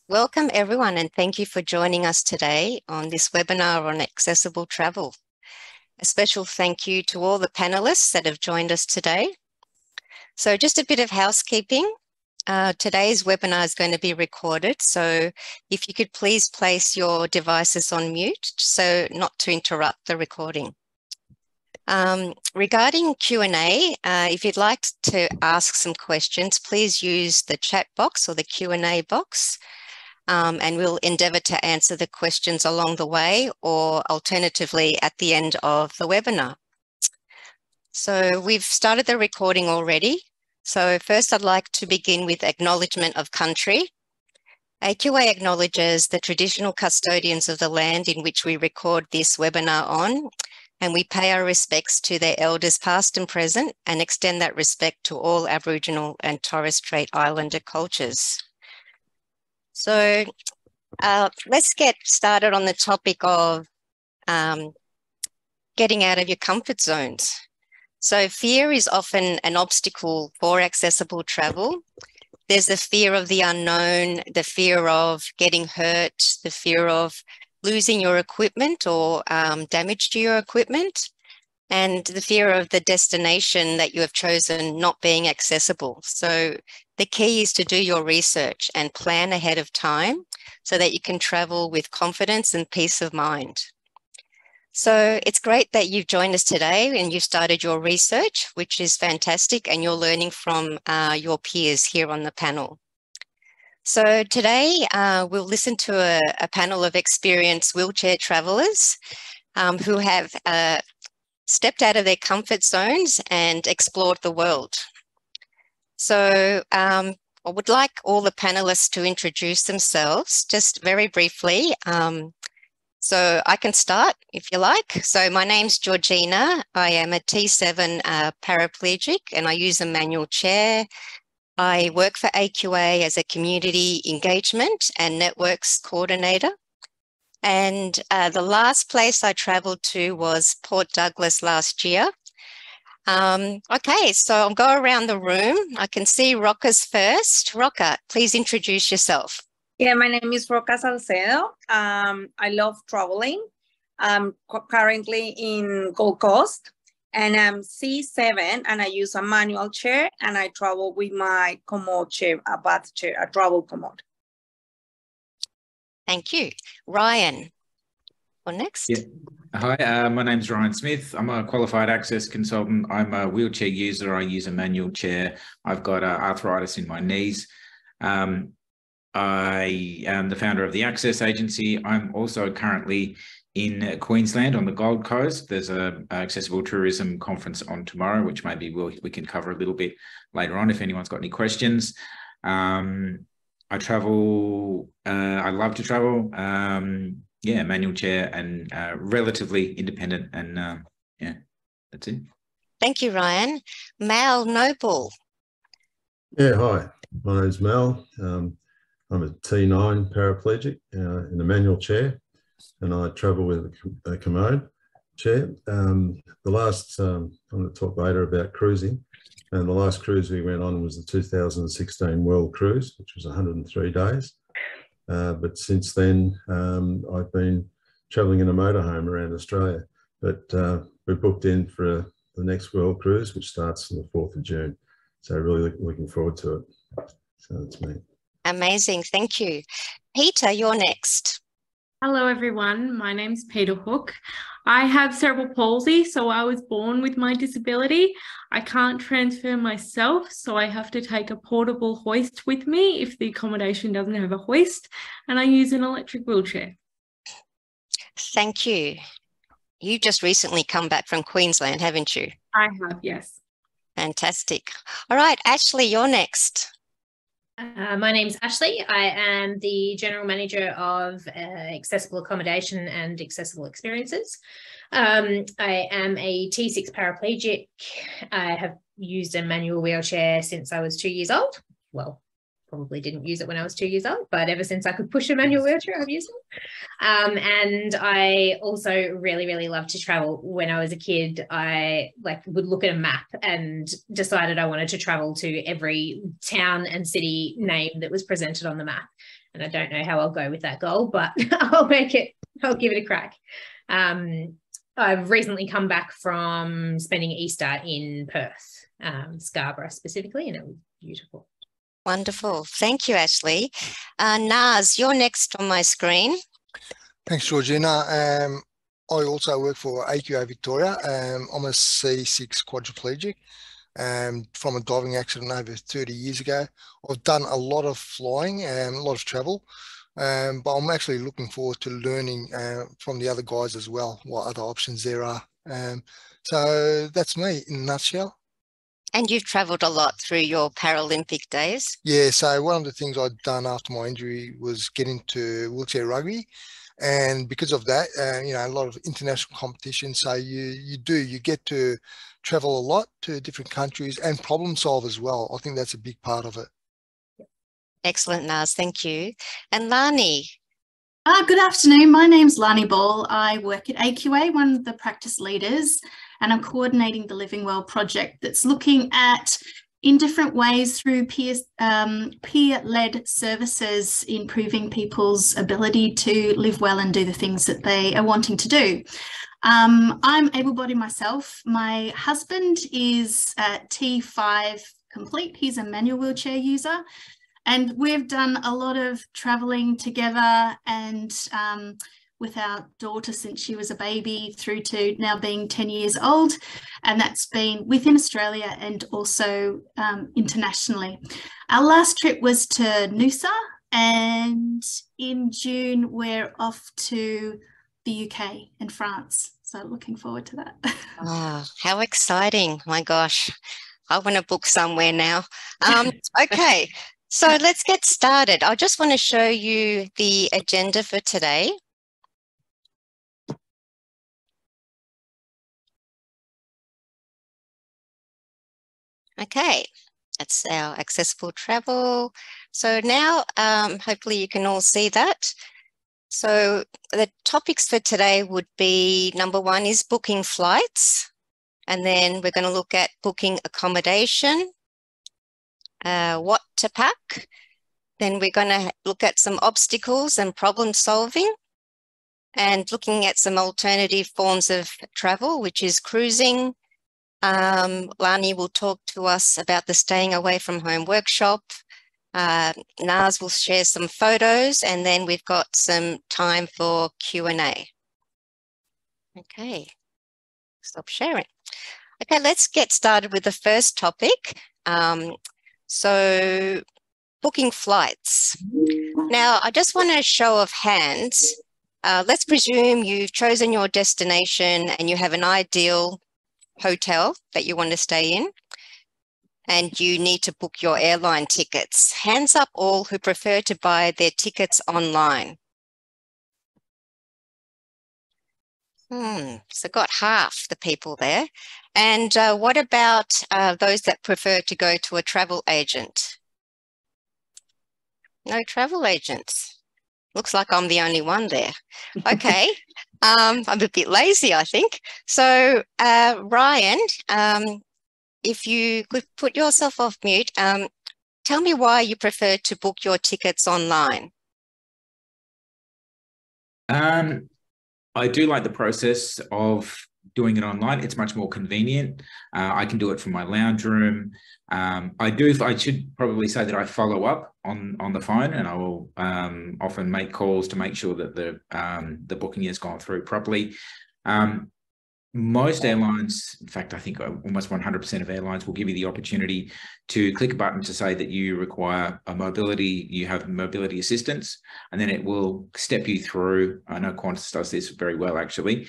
Welcome everyone, and thank you for joining us today on this webinar on accessible travel. A special thank you to all the panelists that have joined us today. So just a bit of housekeeping. Today's webinar is going to be recorded, so if you could please place your devices on mute so not to interrupt the recording. Regarding Q&A, if you'd like to ask some questions, please use the chat box or the Q&A box. And we'll endeavour to answer the questions along the way or alternatively at the end of the webinar. So we've started the recording already. So first I'd like to begin with acknowledgement of country. AQA acknowledges the traditional custodians of the land in which we record this webinar on, and we pay our respects to their elders past and present and extend that respect to all Aboriginal and Torres Strait Islander cultures. So let's get started on the topic of getting out of your comfort zones. So fear is often an obstacle for accessible travel. There's the fear of the unknown, the fear of getting hurt, the fear of losing your equipment or damage to your equipment, and the fear of the destination that you have chosen not being accessible. So the key is to do your research and plan ahead of time so that you can travel with confidence and peace of mind. So it's great that you've joined us today and you've started your research, which is fantastic, and you're learning from your peers here on the panel. So today we'll listen to a panel of experienced wheelchair travellers who have stepped out of their comfort zones and explored the world. So I would like all the panelists to introduce themselves just very briefly. So I can start if you like. So my name's Georgina. I am a T7 paraplegic and I use a manual chair. I work for AQA as a community engagement and networks coordinator. And the last place I travelled to was Port Douglas last year. Okay, so I'll go around the room. I can see Rocca's first. Rocca, please introduce yourself. Yeah, my name is Rocca Salcedo. I love traveling. I'm currently in Gold Coast and I'm C7 and I use a manual chair and I travel with my commode chair, a bath chair, a travel commode. Thank you. Ryan, or next? Yeah. Hi, my name's Ryan Smith. I'm a qualified access consultant. I'm a wheelchair user. I use a manual chair. I've got arthritis in my knees. I am the founder of the Access Agency. I'm also currently in Queensland on the Gold Coast. There's an accessible tourism conference on tomorrow, which maybe we can cover a little bit later on if anyone's got any questions. I travel, I love to travel, yeah, manual chair and relatively independent and yeah, that's it. Thank you, Ryan. Mal Noble. Yeah, hi, my name's Mal. I'm a T9 paraplegic in a manual chair and I travel with a commode chair. The last, I'm going to talk later about cruising. And the last cruise we went on was the 2016 World Cruise, which was 103 days. But since then, I've been travelling in a motorhome around Australia. But we're booked in for the next World Cruise, which starts on the 4th of June. So really looking forward to it. So that's me. Amazing, thank you. Peta, you're next. Hello everyone, my name's Peta Hooke. I have cerebral palsy, so I was born with my disability. I can't transfer myself, so I have to take a portable hoist with me if the accommodation doesn't have a hoist, and I use an electric wheelchair. Thank you. You've just recently come back from Queensland, haven't you? I have, yes. Fantastic. All right, Ashley, you're next. My name's Ashley. I am the General Manager of Accessible Accommodation and Accessible Experiences. I am a T6 paraplegic. I have used a manual wheelchair since I was 2 years old. Well, probably didn't use it when I was 2 years old, but ever since I could push a manual wheelchair, I've used it. And I also really love to travel. When I was a kid, I would look at a map and decided I wanted to travel to every town and city name that was presented on the map. and I don't know how I'll go with that goal, but I'll give it a crack. I've recently come back from spending Easter in Perth, Scarborough specifically, and it was beautiful. Wonderful. Thank you, Ashley. Naz, you're next on my screen. Thanks, Georgina. I also work for AQA Victoria. I'm a C6 quadriplegic from a diving accident over 30 years ago. I've done a lot of flying and a lot of travel, but I'm actually looking forward to learning from the other guys as well, what other options there are. So that's me in a nutshell. And you've travelled a lot through your Paralympic days. Yeah, so one of the things I'd done after my injury was get into wheelchair rugby. And because of that, you know, a lot of international competition. So you get to travel a lot to different countries and problem solve as well. I think that's a big part of it. Excellent, Naz. Thank you. And Larnie. Good afternoon. My name's Larnie Ball. I work at AQA, one of the practice leaders, and I'm coordinating the Living Well project that's looking at, in different ways through peer-led services, improving people's ability to live well and do the things that they are wanting to do. I'm able-bodied myself. My husband is T5 complete. He's a manual wheelchair user. And we've done a lot of traveling together, and with our daughter since she was a baby through to now being 10 years old. And that's been within Australia and also internationally. Our last trip was to Noosa, and in June we're off to the UK and France. So looking forward to that. Oh, how exciting. My gosh, I want to book somewhere now. Okay. So let's get started. I just want to show you the agenda for today. Okay, that's our accessible travel. So now, hopefully you can all see that. So the topics for today would be, number one is booking flights. And then we're going to look at booking accommodation. What to pack. Then we're going to look at some obstacles and problem solving, and looking at some alternative forms of travel, which is cruising. Larnie will talk to us about the staying away from home workshop. Naz will share some photos, and then we've got some time for Q&A. Okay, stop sharing. Okay, let's get started with the first topic. So booking flights. Now, I just want a show of hands. Let's presume you've chosen your destination and you have an ideal hotel that you want to stay in, and you need to book your airline tickets. Hands up all who prefer to buy their tickets online. So got half the people there. And what about those that prefer to go to a travel agent? No travel agents. Looks like I'm the only one there. Okay, I'm a bit lazy, I think. So Ryan, if you could put yourself off mute, tell me why you prefer to book your tickets online. I do like the process of doing it online. It's much more convenient. I can do it from my lounge room. I should probably say that I follow up on the phone, and I will often make calls to make sure that the booking has gone through properly. Most airlines, in fact, I think almost 100% of airlines will give you the opportunity to click a button to say that you require you have mobility assistance, and then it will step you through. I know Qantas does this very well, actually.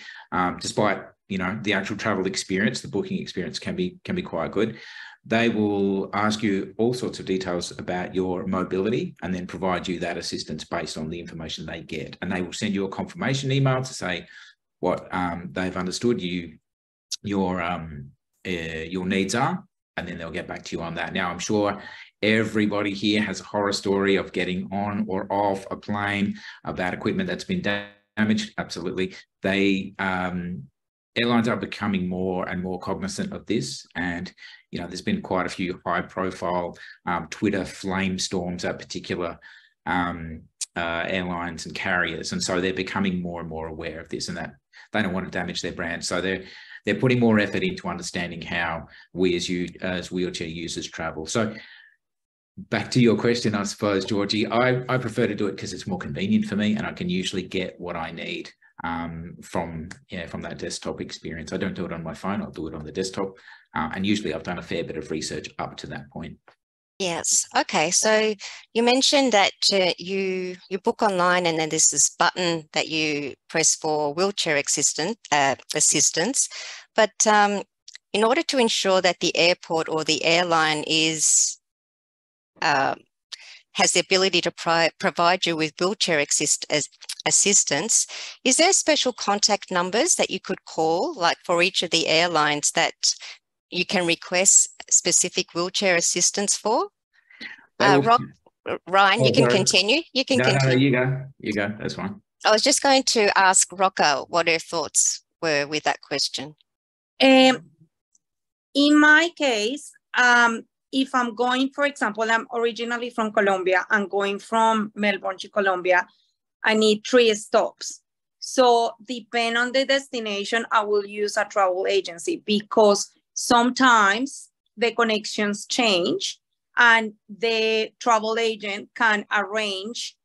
Despite, the actual travel experience, the booking experience can be quite good. They will ask you all sorts of details about your mobility and then provide you that assistance based on the information they get. And they will send you a confirmation email to say what they've understood your needs are, and then they'll get back to you on that. Now, I'm sure everybody here has a horror story of getting on or off a plane about equipment that's been damaged. Absolutely. Airlines are becoming more and more cognizant of this, and there's been quite a few high-profile Twitter flame storms at particular airlines and carriers, and so they're becoming more and more aware of this, and that they don't want to damage their brand. So they're putting more effort into understanding how we as wheelchair users travel. So back to your question, I suppose, Georgie, I prefer to do it because it's more convenient for me, and I can usually get what I need from that desktop experience. I don't do it on my phone, I'll do it on the desktop. And usually I've done a fair bit of research up to that point. Yes. Okay. So you mentioned that you book online, and then there's this button that you press for wheelchair assistance. But in order to ensure that the airport or the airline has the ability to provide you with wheelchair assistance, is there special contact numbers that you could call, like for each of the airlines, that you can request specific wheelchair assistance for? Ryan, you can continue. You can continue. No, you go. That's fine. I was just going to ask Rocca what her thoughts were with that question. In my case, if I'm going, for example, I'm originally from Colombia, I'm going from Melbourne to Colombia, I need 3 stops. So depending on the destination, I will use a travel agency, because sometimes the connections change and the travel agent can arrange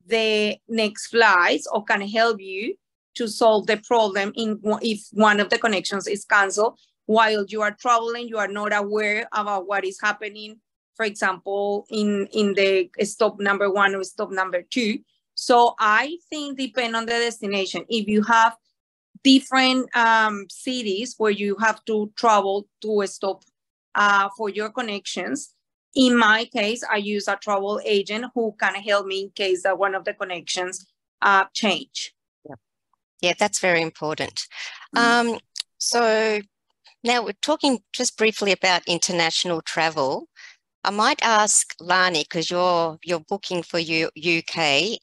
the next flights or can help you to solve the problem if one of the connections is canceled. While you are traveling, you are not aware about what is happening, for example, in the stop number 1 or stop number 2. So I think depending on the destination, if you have different cities where you have to travel to a stop for your connections, in my case, I use a travel agent who can help me in case that one of the connections change. Yeah, that's very important. So now we're talking just briefly about international travel. I might ask Larnie, because you're booking for UK.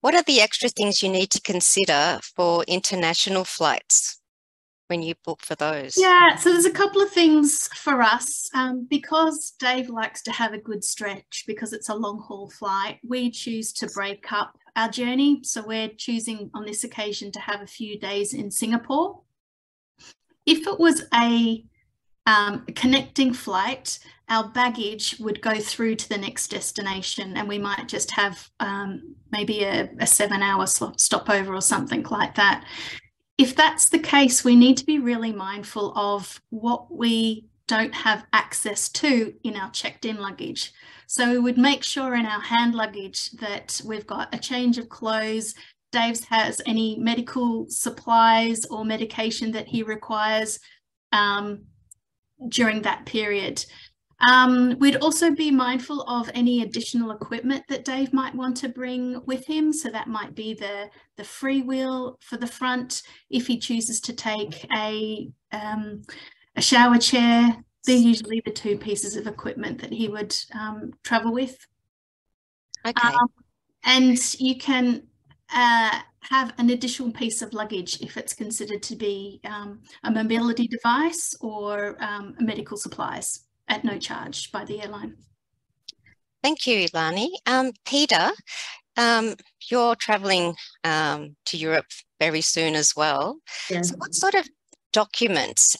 What are the extra things you need to consider for international flights when you book for those? Yeah, so there's a couple of things for us. Because Dave likes to have a good stretch, because it's a long haul flight, we choose to break up our journey. So we're choosing on this occasion to have a few days in Singapore. If it was a connecting flight, our baggage would go through to the next destination, and we might just have maybe a 7-hour stopover or something like that. If that's the case, we need to be really mindful of what we don't have access to in our checked-in luggage. So we would make sure in our hand luggage that we've got a change of clothes, Dave's has any medical supplies or medication that he requires during that period. We'd also be mindful of any additional equipment that Dave might want to bring with him. So that might be the freewheel for the front. If he chooses to take a shower chair, they're usually the 2 pieces of equipment that he would travel with. Okay. And you can have an additional piece of luggage if it's considered to be a mobility device or medical supplies at no charge by the airline. Thank you, Larnie. Peta, you're travelling to Europe very soon as well. Yeah. So what sort of documents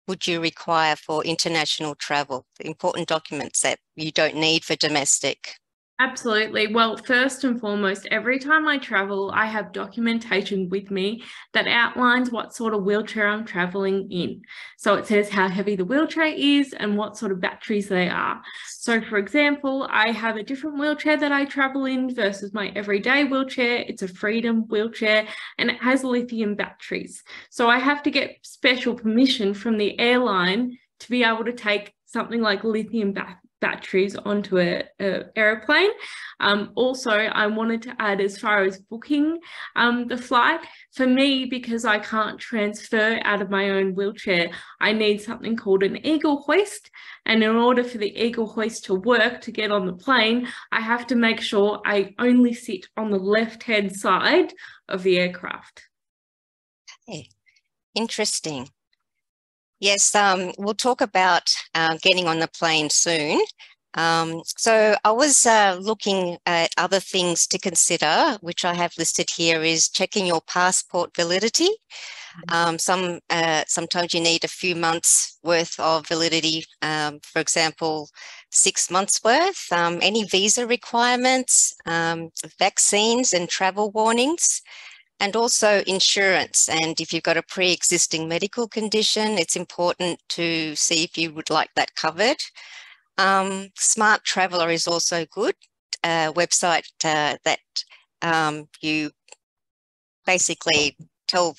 would you require for international travel, the important documents that you don't need for domestic? Absolutely. Well, first and foremost, every time I travel, I have documentation with me that outlines what sort of wheelchair I'm traveling in. So it says how heavy the wheelchair is and what sort of batteries they are. So for example, I have a different wheelchair that I travel in versus my everyday wheelchair. It's a Freedom wheelchair and it has lithium batteries. So I have to get special permission from the airline to be able to take something like lithium batteries onto a airplane. Also, I wanted to add, as far as booking the flight, for me, because I can't transfer out of my own wheelchair, I need something called an eagle hoist. And in order for the eagle hoist to work to get on the plane, I have to make sure I only sit on the left-hand side of the aircraft. Okay. Interesting. Yes, we'll talk about getting on the plane soon. So I was looking at other things to consider, which I have listed here, is checking your passport validity. Sometimes you need a few months worth of validity, for example, 6 months worth, any visa requirements, vaccines and travel warnings, and also insurance. And if you've got a pre-existing medical condition, it's important to see if you would like that covered. Smart Traveller is also good, a website that you basically tell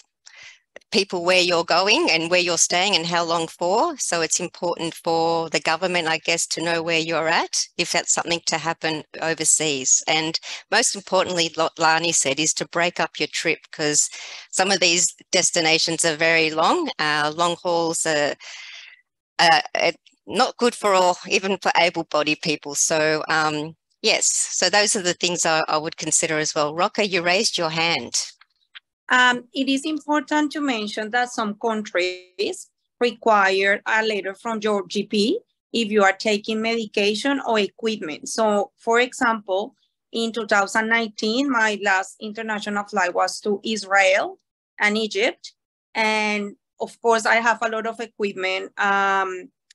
people where you're going and where you're staying and how long for. So it's important for the government, I guess, to know where you're at if that's something to happen overseas. And most importantly, what Larnie said, is to break up your trip, because some of these destinations are very long. Long hauls are not good for all, even for able-bodied people. So yes, so those are the things I would consider as well. Rocca, you raised your hand. It is important to mention that some countries require a letter from your GP if you are taking medication or equipment. So, for example, in 2019, my last international flight was to Israel and Egypt. And of course, I have a lot of equipment,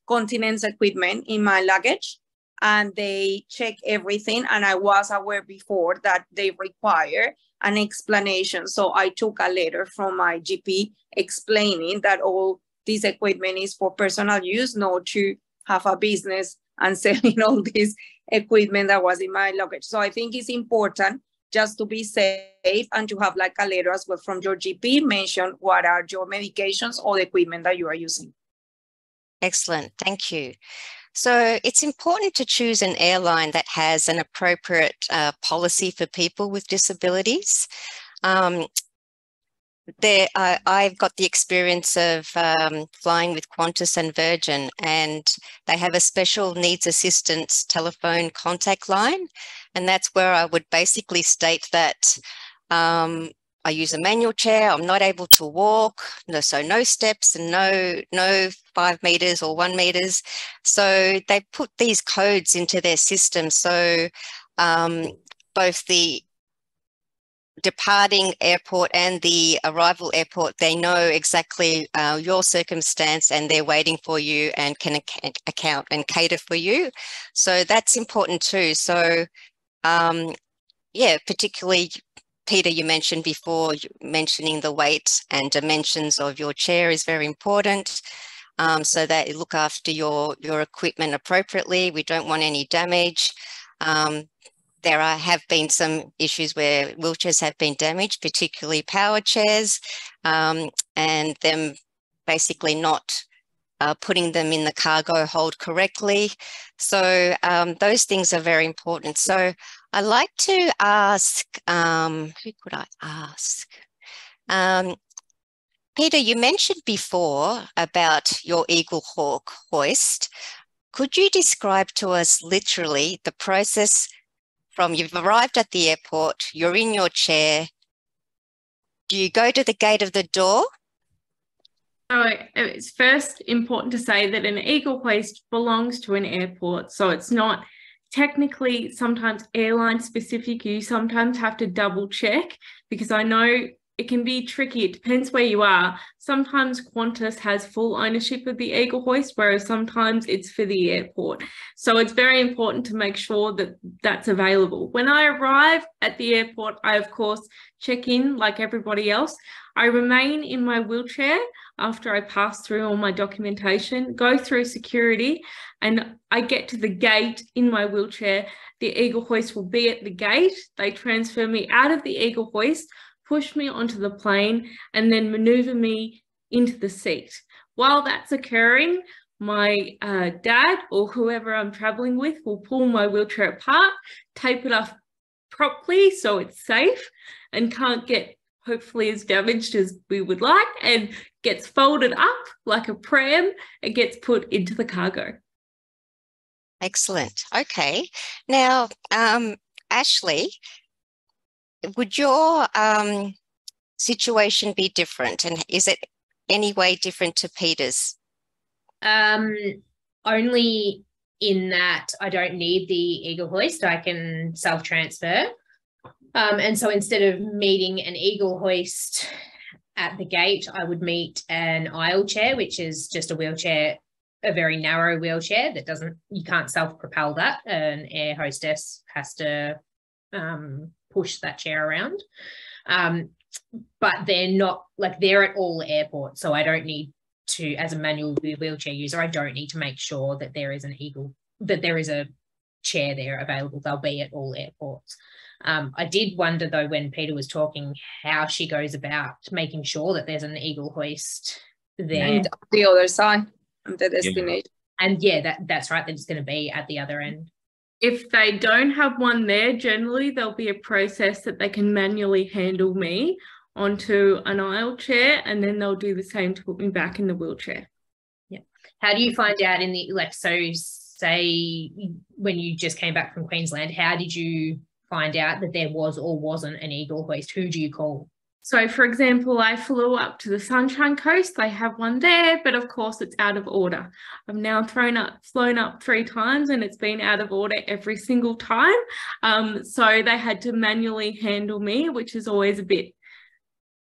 continence equipment in my luggage, and they check everything. And I was aware before that they require an explanation. So I took a letter from my GP explaining that all this equipment is for personal use, not to have a business and selling all this equipment that was in my luggage. So I think it's important just to be safe and to have like a letter as well from your GP, mention what are your medications or the equipment that you are using. Excellent, thank you. So it's important to choose an airline that has an appropriate policy for people with disabilities. I've got the experience of flying with Qantas and Virgin, and they have a special needs assistance telephone contact line. And that's where I would basically state that I use a manual chair, I'm not able to walk, so no steps and no 5 meters or 1 meters. So they put these codes into their system. So both the departing airport and the arrival airport, they know exactly your circumstance, and they're waiting for you and can account and cater for you. So that's important too. So yeah, particularly Peta, you mentioned before, mentioning the weight and dimensions of your chair is very important, so that you look after your equipment appropriately. We don't want any damage. There have been some issues where wheelchairs have been damaged, particularly power chairs, and them basically not putting them in the cargo hold correctly. So those things are very important. So I'd like to ask, who could I ask? Peta, you mentioned before about your Eagle Hawk hoist. Could you describe to us literally the process from you've arrived at the airport, you're in your chair, do you go to the gate of the door? So it's first important to say that an Eagle hoist belongs to an airport. So it's not technically sometimes airline specific. You sometimes have to double check, because I know it can be tricky. It depends where you are. Sometimes Qantas has full ownership of the Eagle hoist, whereas sometimes it's for the airport. So it's very important to make sure that that's available. When I arrive at the airport, I of course check in like everybody else. I remain in my wheelchair after I pass through all my documentation, go through security, and I get to the gate in my wheelchair. The Eagle hoist will be at the gate. They transfer me out of the Eagle hoist, push me onto the plane, and then maneuver me into the seat. While that's occurring, my dad or whoever I'm traveling with will pull my wheelchair apart, tape it off properly so it's safe and can't get hopefully as damaged as we would like, and gets folded up like a pram and gets put into the cargo. Excellent. Okay. Now, Ashley, would your situation be different, and is it any way different to Peta's? Only in that I don't need the Eagle hoist. I can self-transfer. And so instead of meeting an Eagle hoist at the gate, I would meet an aisle chair, which is just a wheelchair, a very narrow wheelchair that you can't self-propel that. An air hostess has to push that chair around. But they're not, like, they're at all airports. So I don't need to, as a manual wheelchair user, I don't need to make sure that there is a chair there available. They'll be at all airports. I did wonder, though, when Peta was talking, how she goes about making sure that there's an Eagle hoist there. And the other side of the destination. And yeah, that's right. That it's going to be at the other end. If they don't have one there, generally there'll be a process that they can manually handle me onto an aisle chair, and then they'll do the same to put me back in the wheelchair. Yeah. How do you find out in the, like, so say when you just came back from Queensland, how did you find out that there was or wasn't an Eagle hoist? Who do you call? So, for example, I flew up to the Sunshine Coast. They have one there, but of course it's out of order. I've now flown up 3 times and it's been out of order every single time. So they had to manually handle me, which is always a bit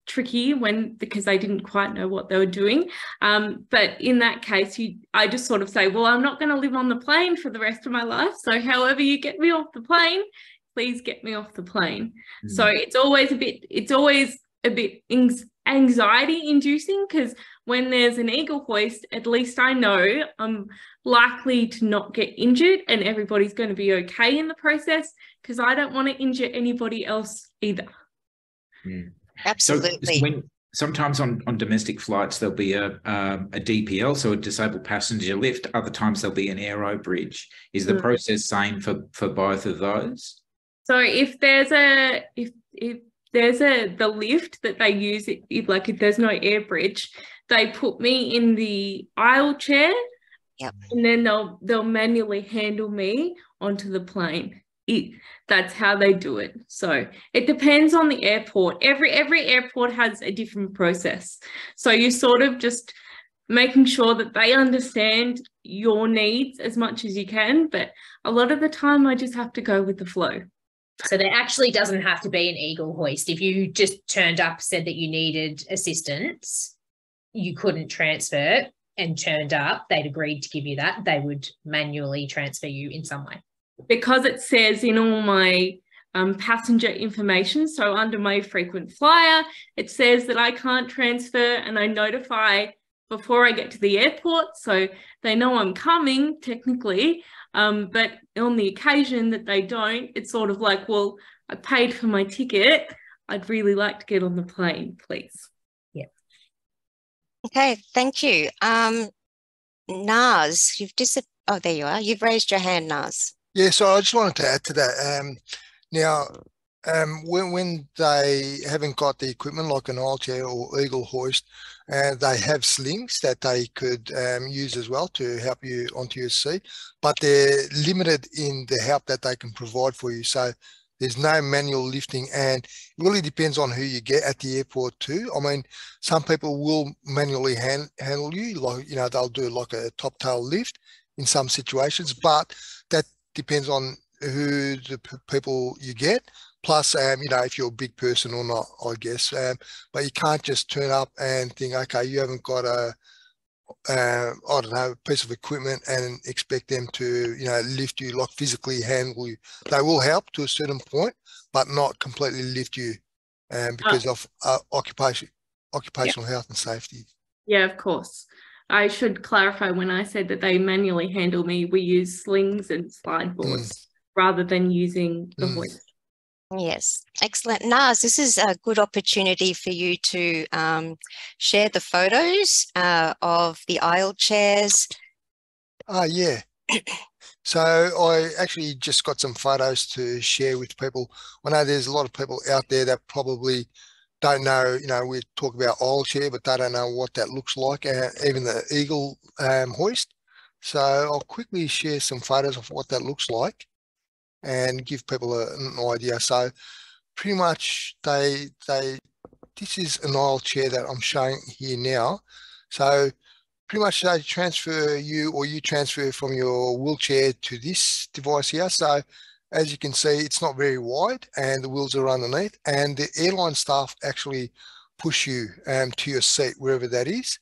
tricky because they didn't quite know what they were doing. But in that case, I just sort of say, well, I'm not going to live on the plane for the rest of my life. So however you get me off the plane, please get me off the plane. So it's always a bit anxiety inducing, because when there's an Eagle hoist, at least I know I'm likely to not get injured and everybody's going to be okay in the process, because I don't want to injure anybody else either. Absolutely. So sometimes on domestic flights, there'll be a DPL, so a disabled passenger lift. Other times there'll be an aero bridge. Is the process same for both of those? So if there's the lift that they use, if there's no air bridge, they put me in the aisle chair, and then they'll manually handle me onto the plane. That's how they do it. So it depends on the airport. Every airport has a different process. So you sort of just making sure that they understand your needs as much as you can. But a lot of the time, I just have to go with the flow. So there actually doesn't have to be an Eagle hoist. If you just turned up, said that you needed assistance, you couldn't transfer and turned up, they'd agreed to give you that, they would manually transfer you in some way. Because it says in all my passenger information, so under my frequent flyer, it says that I can't transfer, and I notify before I get to the airport, so they know I'm coming technically. But on the occasion that they don't, it's sort of like, well, I paid for my ticket. I'd really like to get on the plane, please. Yeah. Okay, thank you. Naz, oh, there you are. You've raised your hand, Naz. Yeah, so I just wanted to add to that. Now, when they haven't got the equipment like an aisle chair or Eagle hoist, they have slings that they could use as well to help you onto your seat, but they're limited in the help that they can provide for you. So there's no manual lifting, and it really depends on who you get at the airport too. I mean, some people will manually handle you, like, they'll do like a top tail lift in some situations, but that depends on who the people you get. Plus, if you're a big person or not, I guess. But you can't just turn up and think, okay, you haven't got a piece of equipment and expect them to, lift you, like physically handle you. They will help to a certain point, but not completely lift you because of occupational health and safety. Yeah, of course. I should clarify, when I said that they manually handle me, we use slings and slide boards rather than using the hoist. Yes, excellent. Naz, this is a good opportunity for you to share the photos of the aisle chairs. Yeah. So I actually just got some photos to share with people. I know there's a lot of people out there that probably don't know, we talk about aisle chair, but they don't know what that looks like, even the Eagle hoist. So I'll quickly share some photos of what that looks like and give people an idea. So pretty much this is an aisle chair that I'm showing here now. So pretty much they transfer you, or you transfer from your wheelchair to this device here. So as you can see, it's not very wide and the wheels are underneath, and the airline staff actually push you to your seat, wherever that is.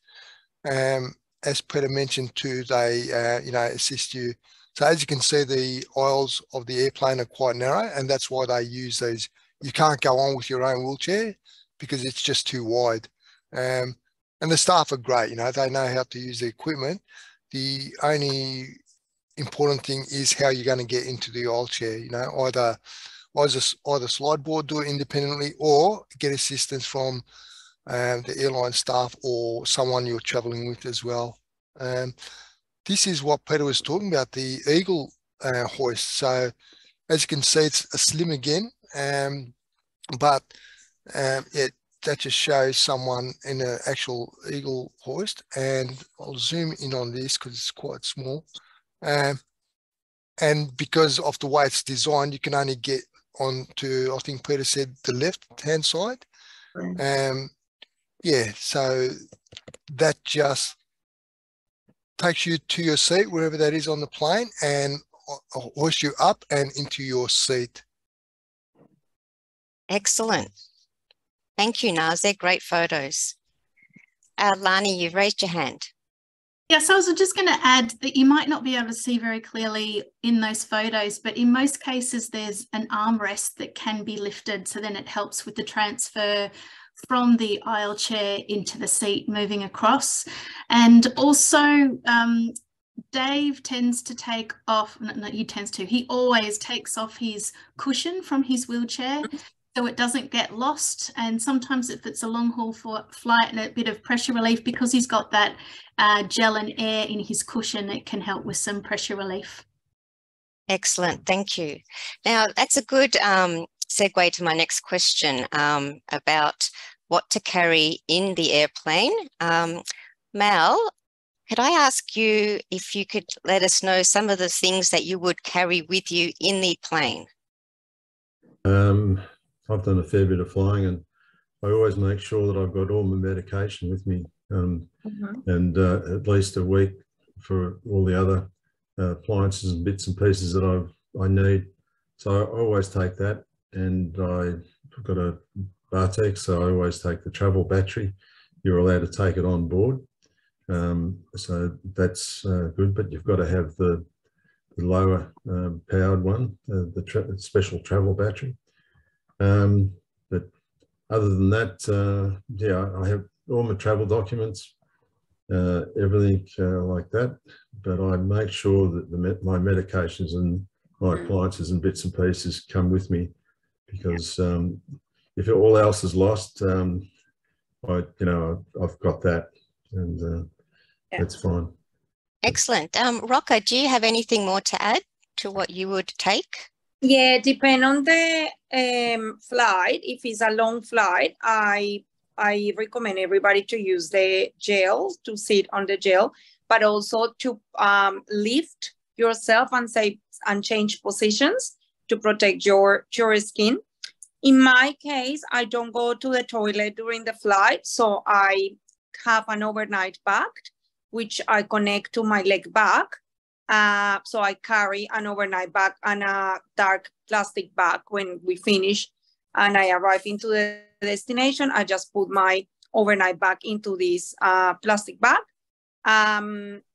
As Peta mentioned too, they assist you. So as you can see, the aisles of the airplane are quite narrow, and that's why they use these. You can't go on with your own wheelchair because it's just too wide. And the staff are great, they know how to use the equipment. The only important thing is how you're going to get into the aisle chair, either slide board, do it independently, or get assistance from the airline staff or someone you're traveling with as well. This is what Peter was talking about, the Eagle hoist. So as you can see, it's a slim again, but that just shows someone in an actual Eagle hoist. And I'll zoom in on this because it's quite small. And because of the way it's designed, you can only get onto, I think Peter said, the left-hand side. Yeah, so that just takes you to your seat, wherever that is on the plane, and hoist you up and into your seat. Excellent. Thank you, Naz. They're great photos. Larnie, you've raised your hand. Yes, I was just going to add that you might not be able to see very clearly in those photos, but in most cases there's an armrest that can be lifted, so then it helps with the transfer from the aisle chair into the seat moving across. And also Dave tends to take off, he always takes off his cushion from his wheelchair so it doesn't get lost. And sometimes if it's a long haul flight and a bit of pressure relief, because he's got that gel and air in his cushion, it can help with some pressure relief. Excellent, thank you. Now that's a good segue to my next question about what to carry in the airplane. Mel, could I ask you if you could let us know some of the things that you would carry with you in the plane? I've done a fair bit of flying, and I always make sure that I've got all my medication with me, and at least a week for all the other appliances and bits and pieces that I need. So I always take that, and I've got a Bartek, so I always take the travel battery. You're allowed to take it on board, so that's good, but you've got to have the lower powered one, the special travel battery. But other than that, yeah, I have all my travel documents, everything like that, but I make sure that my medications and my appliances and bits and pieces come with me, because if all else is lost, I've got that, and that's fine. Excellent. Rocca, do you have anything more to add to what you would take? Yeah, depend on the flight. If it's a long flight, I recommend everybody to use the gel, to sit on the gel, but also to lift yourself and change positions to protect your skin. In my case, I don't go to the toilet during the flight, so I have an overnight bag, which I connect to my leg bag. So I carry an overnight bag and a dark plastic bag. When we finish and I arrive into the destination, I just put my overnight bag into this plastic bag.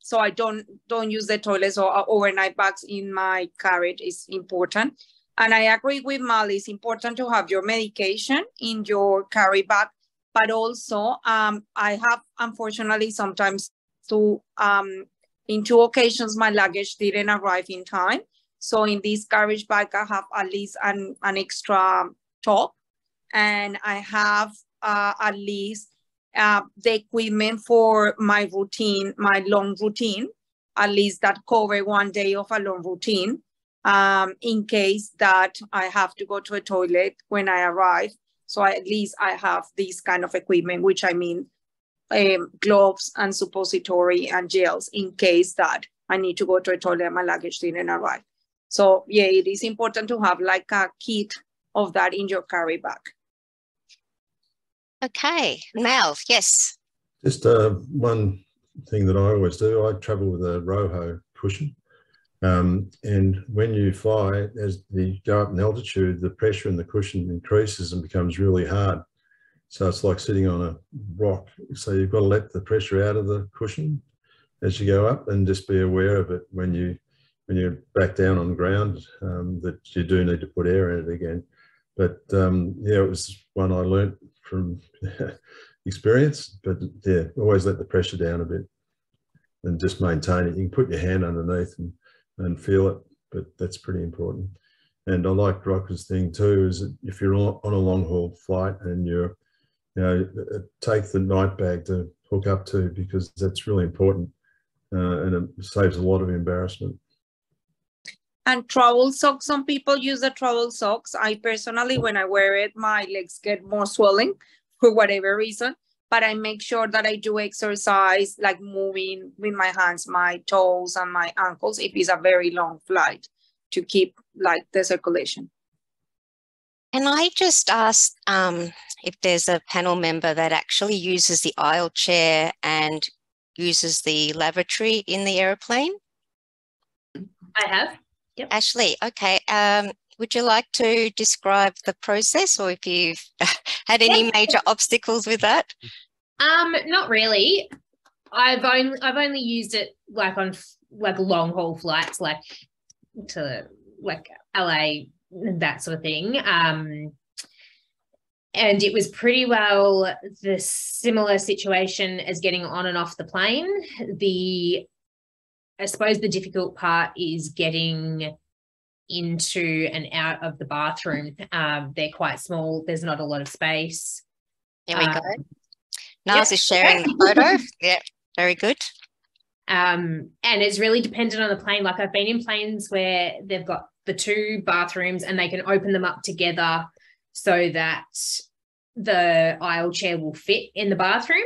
So I don't use the toilets or overnight bags in my carriage. Is important. And I agree with Mal, it's important to have your medication in your carry bag, but also I have, unfortunately, sometimes in 2 occasions, my luggage didn't arrive in time. So in this carriage bag, I have at least an extra top, and I have at least the equipment for my routine, my long routine, at least that cover 1 day of a long routine, in case that I have to go to a toilet when I arrive. So at least I have this kind of equipment, which I mean, gloves and suppository and gels in case that I need to go to a toilet and my luggage didn't arrive. So yeah, it is important to have like a kit of that in your carry bag. Okay, Mel, yes. Just one thing that I always do. I travel with a Roho cushion. And when you fly, as you go up in altitude, the pressure in the cushion increases and becomes really hard. So it's like sitting on a rock. So you've got to let the pressure out of the cushion as you go up, and just be aware of it when you're back down on the ground, that you do need to put air in it again. But yeah, it was one I learnt from experience. But yeah, always let the pressure down a bit and just maintain it. You can put your hand underneath and feel it, but that's pretty important. And I like Rocca's thing too, is that if you're on a long haul flight and you're, take the night bag to hook up to, because that's really important, and it saves a lot of embarrassment. And travel socks, some people use the travel socks. I personally, when I wear it, my legs get more swelling for whatever reason, but I make sure that I do exercise, like moving with my hands, my toes and my ankles, if it's a very long flight, to keep like the circulation. Can I just ask if there's a panel member that actually uses the aisle chair and uses the lavatory in the aeroplane? I have. Yep. Ashley, okay. Would you like to describe the process, or if you've had any major obstacles with that? Not really. I've only used it like on long haul flights, like to LA, that sort of thing. And it was pretty well the similar situation as getting on and off the plane. I suppose the difficult part is getting into and out of the bathroom. They're quite small. There's not a lot of space. There we go. Naz is sharing the photo. Yeah, very good. And it's really dependent on the plane. Like, I've been in planes where they've got the two bathrooms and they can open them up together so that the aisle chair will fit in the bathroom.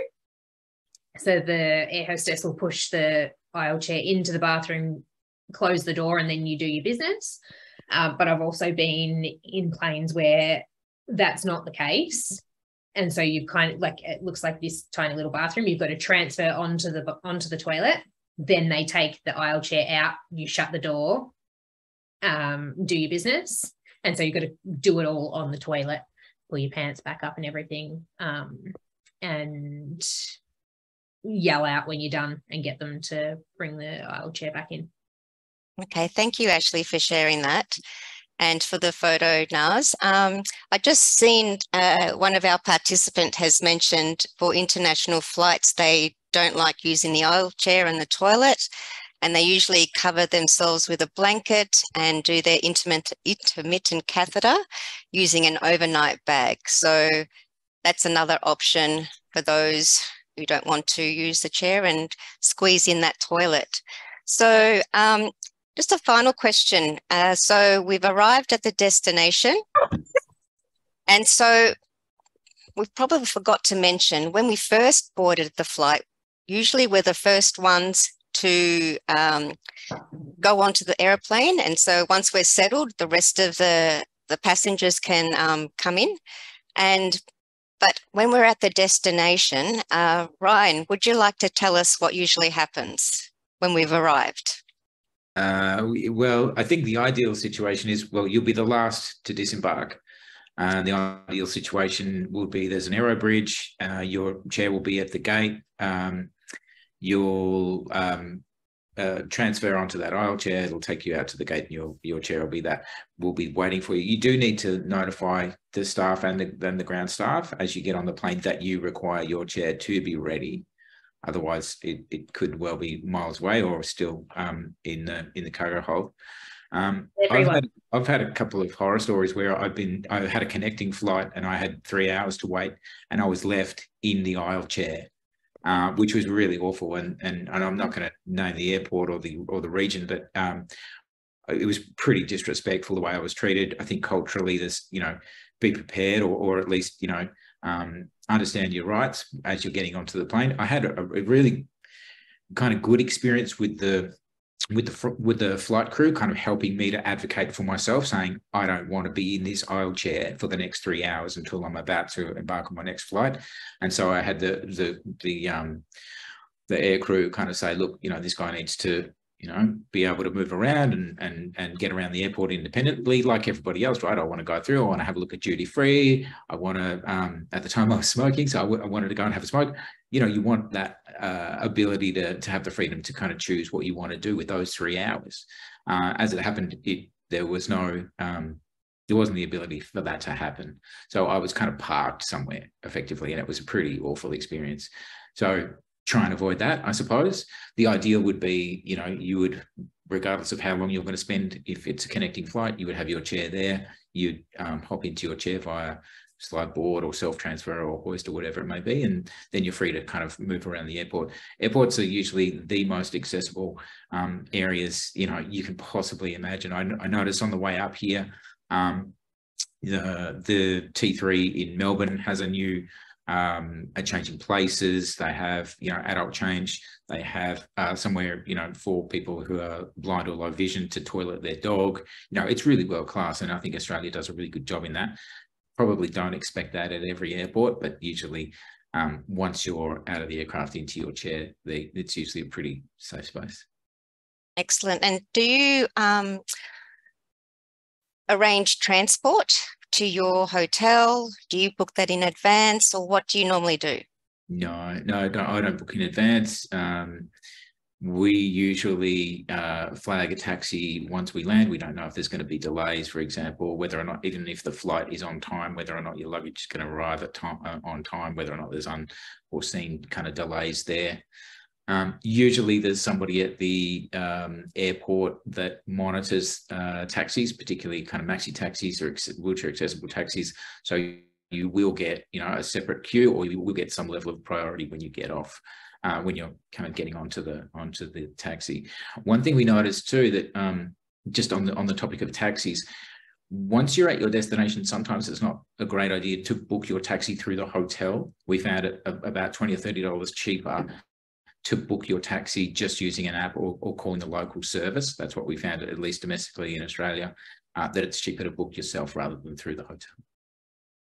So the air hostess will push the aisle chair into the bathroom, close the door, and then you do your business. But I've also been in planes where that's not the case. And so you've kind of, like, it looks like this tiny little bathroom. You've got to transfer onto the toilet. Then they take the aisle chair out, you shut the door, do your business. And so you've got to do it all on the toilet, pull your pants back up and everything, and yell out when you're done and get them to bring the aisle chair back in. Okay, thank you, Ashley, for sharing that. And for the photo, Naz, I just seen one of our participants has mentioned for international flights, they don't like using the aisle chair and the toilet, and they usually cover themselves with a blanket and do their intermittent catheter using an overnight bag. So that's another option for those who don't want to use the chair and squeeze in that toilet. So just a final question. So we've arrived at the destination. And so we probably forgot to mention, when we first boarded the flight, usually we're the first ones to go onto the airplane. And so once we're settled, the rest of the passengers can come in. But when we're at the destination, Ryan, would you like to tell us what usually happens when we've arrived? Well, I think the ideal situation is, well, you'll be the last to disembark. The ideal situation will be there's an aero bridge, your chair will be at the gate, you'll transfer onto that aisle chair, it'll take you out to the gate, and your chair will be waiting for you. You do need to notify the staff and the ground staff as you get on the plane that you require your chair to be ready. Otherwise, it could well be miles away or still in the cargo hold. I've had a couple of horror stories where I had a connecting flight and I had 3 hours to wait, and I was left in the aisle chair, which was really awful. And I'm not going to name the airport or the region, but it was pretty disrespectful the way I was treated. I think culturally, this, be prepared or at least understand your rights as you're getting onto the plane. I had a really kind of good experience with the flight crew, kind of helping me to advocate for myself, saying I don't want to be in this aisle chair for the next 3 hours until I'm about to embark on my next flight. And so I had the air crew kind of say, look, this guy needs to, be able to move around and get around the airport independently like everybody else, right? I want to go through, I want to have a look at duty free. I want to, at the time I was smoking, so I wanted to go and have a smoke. You want that ability to have the freedom to kind of choose what you want to do with those 3 hours. As it happened, there wasn't the ability for that to happen. So I was kind of parked somewhere effectively, and it was a pretty awful experience. So try and avoid that, I suppose. The ideal would be, you would, regardless of how long you're going to spend, if it's a connecting flight, you would have your chair there. You'd hop into your chair via slide board or self-transfer or hoist or whatever it may be, and then you're free to kind of move around the airport. Airports are usually the most accessible areas, you can possibly imagine. I noticed on the way up here, the T3 in Melbourne has a new changing places. They have, adult change. They have somewhere, for people who are blind or low vision to toilet their dog. It's really world class, and I think Australia does a really good job in that. Probably don't expect that at every airport, but usually once you're out of the aircraft into your chair, it's usually a pretty safe space. Excellent. And do you arrange transport to your hotel? Do you book that in advance, or what do you normally do? No, I don't book in advance. We usually flag a taxi once we land. We don't know if there's going to be delays, for example, whether or not, even if the flight is on time, whether or not your luggage is going to arrive on time, whether or not there's unforeseen kind of delays there. Usually there's somebody at the airport that monitors taxis, particularly kind of maxi taxis or wheelchair accessible taxis. So you will get, a separate queue, or you will get some level of priority when you get off, when you're kind of getting onto the taxi. One thing we noticed too, that just on the topic of taxis, once you're at your destination, sometimes it's not a great idea to book your taxi through the hotel. We found it about $20 or $30 cheaper to book your taxi just using an app or calling the local service. That's what we found, at least domestically in Australia, that it's cheaper to book yourself rather than through the hotel.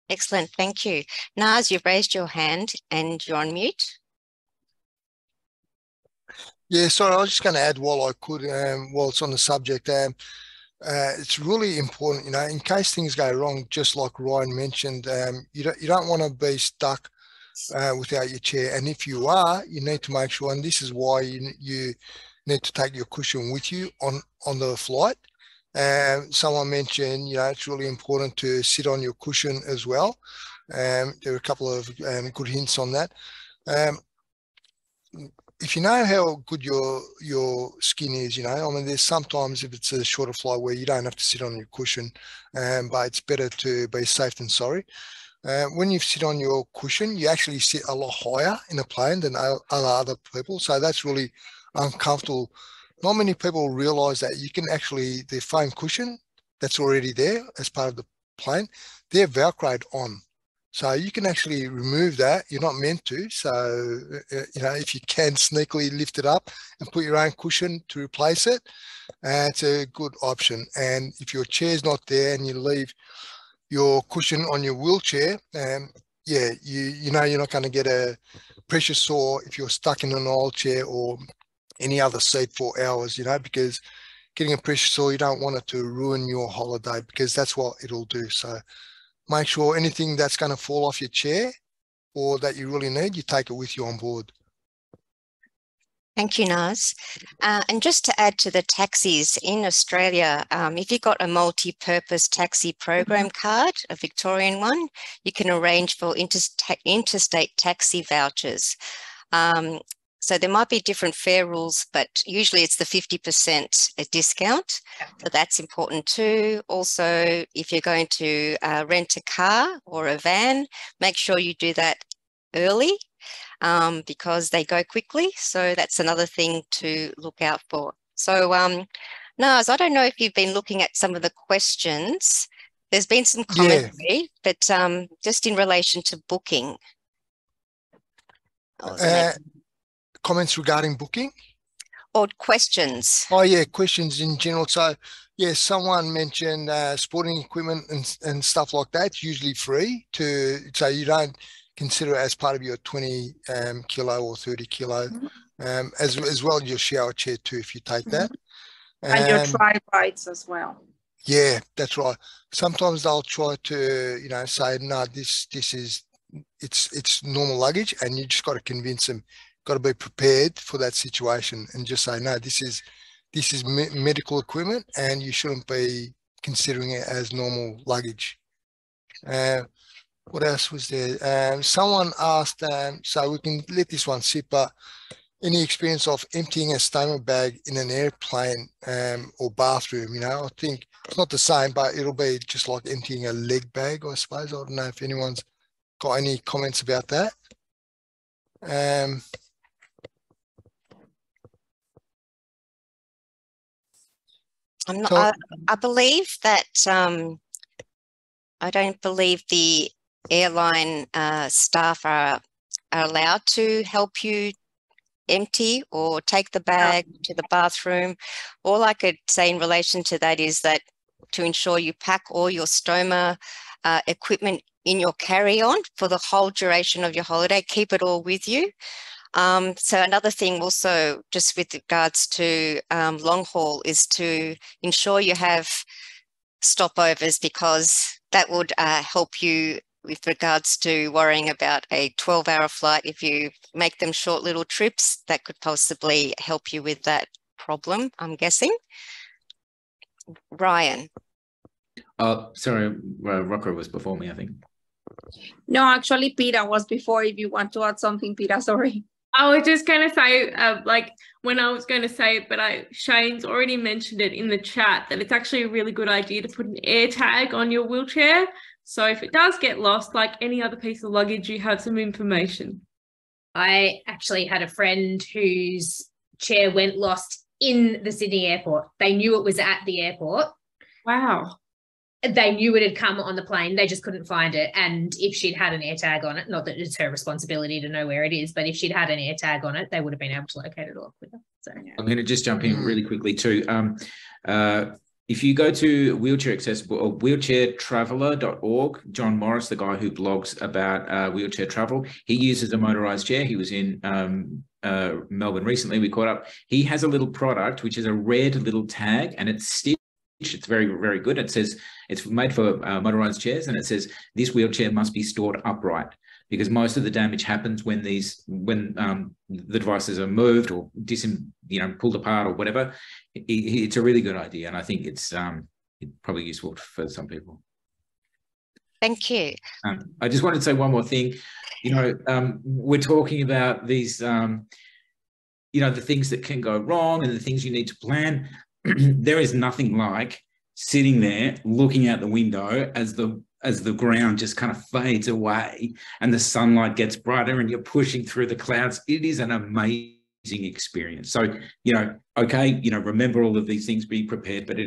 Excellent, thank you. Naz, you've raised your hand and you're on mute. Yeah, sorry, I was just going to add while I could, while it's on the subject, it's really important, in case things go wrong, just like Ryan mentioned, you don't want to be stuck without your chair. And if you are, you need to make sure, and this is why you need to take your cushion with you on the flight. Someone mentioned, it's really important to sit on your cushion as well. There are a couple of good hints on that. If you know how good your skin is, there's sometimes if it's a shorter flight where you don't have to sit on your cushion, but it's better to be safe than sorry. When you sit on your cushion, you actually sit a lot higher in a plane than other people. So that's really uncomfortable. Not many people realize that you can actually, the foam cushion that's already there as part of the plane, they're Velcroed on. So you can actually remove that. You're not meant to. So, if you can sneakily lift it up and put your own cushion to replace it, it's a good option. And if your chair's not there and you leave your cushion on your wheelchair, you're not going to get a pressure sore if you're stuck in an old chair or any other seat for hours, because getting a pressure sore, you don't want it to ruin your holiday, because that's what it'll do. So make sure anything that's going to fall off your chair or that you really need, you take it with you on board. Thank you, Naz. And just to add to the taxis in Australia, if you've got a multi-purpose taxi program card, a Victorian one, you can arrange for interstate taxi vouchers. So there might be different fare rules, but usually it's the 50% discount. So that's important too. Also, if you're going to rent a car or a van, make sure you do that early. Because they go quickly. So that's another thing to look out for. So Naz, I don't know if you've been looking at some of the questions. There's been some commentary, but just in relation to booking. Comments regarding booking? Or questions. Oh yeah, questions in general. So yeah, someone mentioned sporting equipment and stuff like that. It's usually free so you don't consider it as part of your 20 kilo or 30 kilo as well as your shower chair too, if you take that. And your tri-rides as well. Yeah, that's right. Sometimes they'll try to, say, no, it's normal luggage, and you just got to convince them, got to be prepared for that situation, and just say, no, this is medical equipment, and you shouldn't be considering it as normal luggage. What else was there? Someone asked, so we can let this one sit, but any experience of emptying a stoma bag in an airplane or bathroom? I think it's not the same, but it'll be just like emptying a leg bag, I suppose. I don't know if anyone's got any comments about that. I believe that I don't believe the airline staff are allowed to help you empty or take the bag to the bathroom. All I could say in relation to that is that to ensure you pack all your stoma equipment in your carry-on for the whole duration of your holiday, keep it all with you. So another thing also, just with regards to long haul, is to ensure you have stopovers, because that would help you with regards to worrying about a 12-hour flight. If you make them short little trips, that could possibly help you with that problem, I'm guessing. Ryan. Oh, sorry, Rocca was before me, I think. No, actually, Peta was before. If you want to add something, Peta, sorry. I was just going to say, when I was going to say it, but Shane's already mentioned it in the chat, that it's actually a really good idea to put an air tag on your wheelchair. So if it does get lost, like any other piece of luggage, you have some information. I actually had a friend whose chair went lost in the Sydney airport. They knew it was at the airport. Wow. They knew it had come on the plane. They just couldn't find it. And if she'd had an air tag on it, not that it's her responsibility to know where it is, but if she'd had an air tag on it, they would have been able to locate it a lot quicker. So yeah. I'm going to just jump in really quickly too. If you go to Wheelchair Accessible or wheelchairtraveller.org, John Morris, the guy who blogs about wheelchair travel, he uses a motorized chair. He was in Melbourne recently. We caught up. He has a little product, which is a red little tag, and it's stitched. It's very, very good. It says it's made for motorized chairs, and it says this wheelchair must be stored upright, because most of the damage happens when the devices are moved or pulled apart or whatever. It's a really good idea, and I think it's probably useful for some people. Thank you. I just wanted to say one more thing. We're talking about these, the things that can go wrong and the things you need to plan. There is nothing like sitting there looking out the window as the ground just kind of fades away and the sunlight gets brighter and you're pushing through the clouds. It is an amazing experience. So, remember all of these things, be prepared, but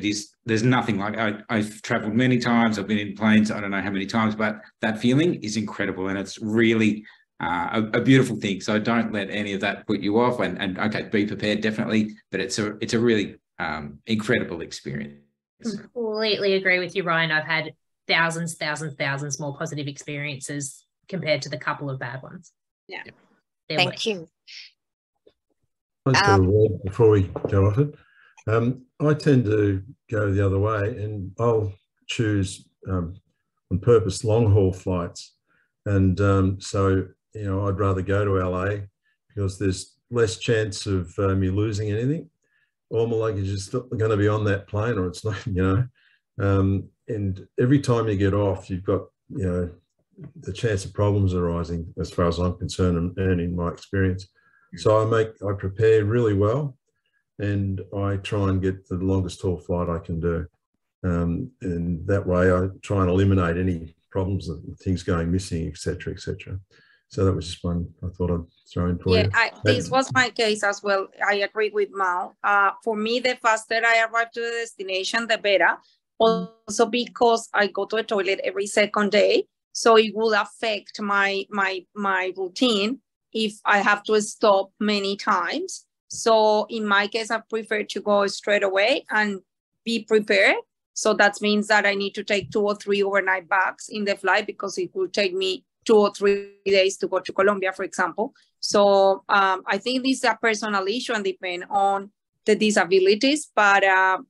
there's nothing like I've traveled many times. I've been in planes, I don't know how many times, but that feeling is incredible, and it's really a beautiful thing. So don't let any of that put you off, and okay, be prepared, definitely, but it's a really incredible experience. Completely agree with you, Ryan. I've had thousands more positive experiences compared to the couple of bad ones. Yeah. Thank you. Before we go off it, I tend to go the other way, and I'll choose on purpose long haul flights, and so I'd rather go to LA because there's less chance of me losing anything. All my luggage is still going to be on that plane, or it's not, and every time you get off, you've got, the chance of problems arising, as far as I'm concerned, and in my experience. So I prepare really well, and I try and get the longest haul flight I can do. And that way I try and eliminate any problems of things going missing, etc., etc. So that was just one I thought I'd throw in for you. This was my case as well. I agree with Mal. For me, the faster I arrive to the destination, the better. Also because I go to a toilet every second day, so it will affect my routine if I have to stop many times. So in my case, I prefer to go straight away and be prepared. So that means that I need to take 2 or 3 overnight bags in the flight, because it will take me 2 or 3 days to go to Colombia, for example. So I think this is a personal issue and depend on the disabilities, but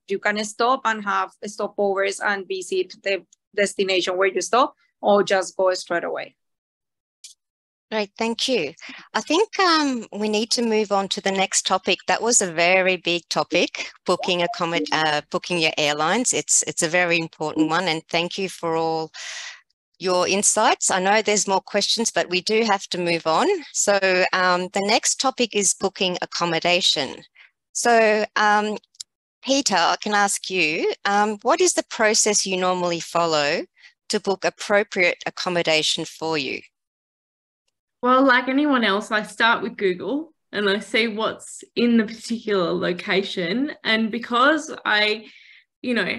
you can stop and have stopovers and visit the destination where you stop, or just go straight away. Great, thank you. I think we need to move on to the next topic. That was a very big topic, booking your airlines. It's a very important one, and thank you for all your insights. I know there's more questions, but we do have to move on. So the next topic is booking accommodation. So Peter, I can ask you, what is the process you normally follow to book appropriate accommodation for you? Well, like anyone else, I start with Google and I see what's in the particular location. And because I,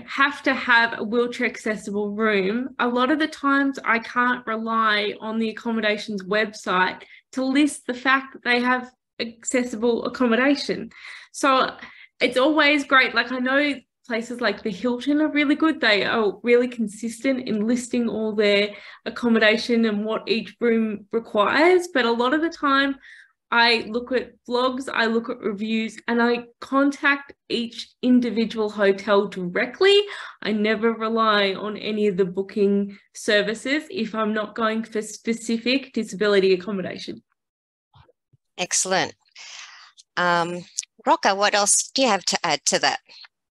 have to have a wheelchair accessible room, a lot of the times I can't rely on the accommodations website to list the fact that they have accessible accommodation. So it's always great. Like, I know places like the Hilton are really good. They are really consistent in listing all their accommodation and what each room requires. But a lot of the time I look at blogs, I look at reviews, and I contact each individual hotel directly. I never rely on any of the booking services if I'm not going for specific disability accommodation. Excellent. Rocca, what else do you have to add to that?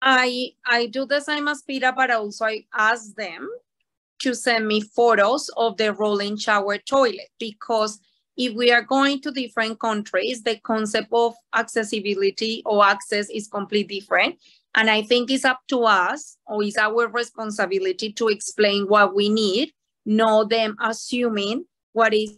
I do the same as Peta, but also I ask them to send me photos of the rolling shower toilet, because if we are going to different countries, the concept of accessibility or access is completely different. And I think it's up to us, or it's our responsibility to explain what we need, not them assuming what is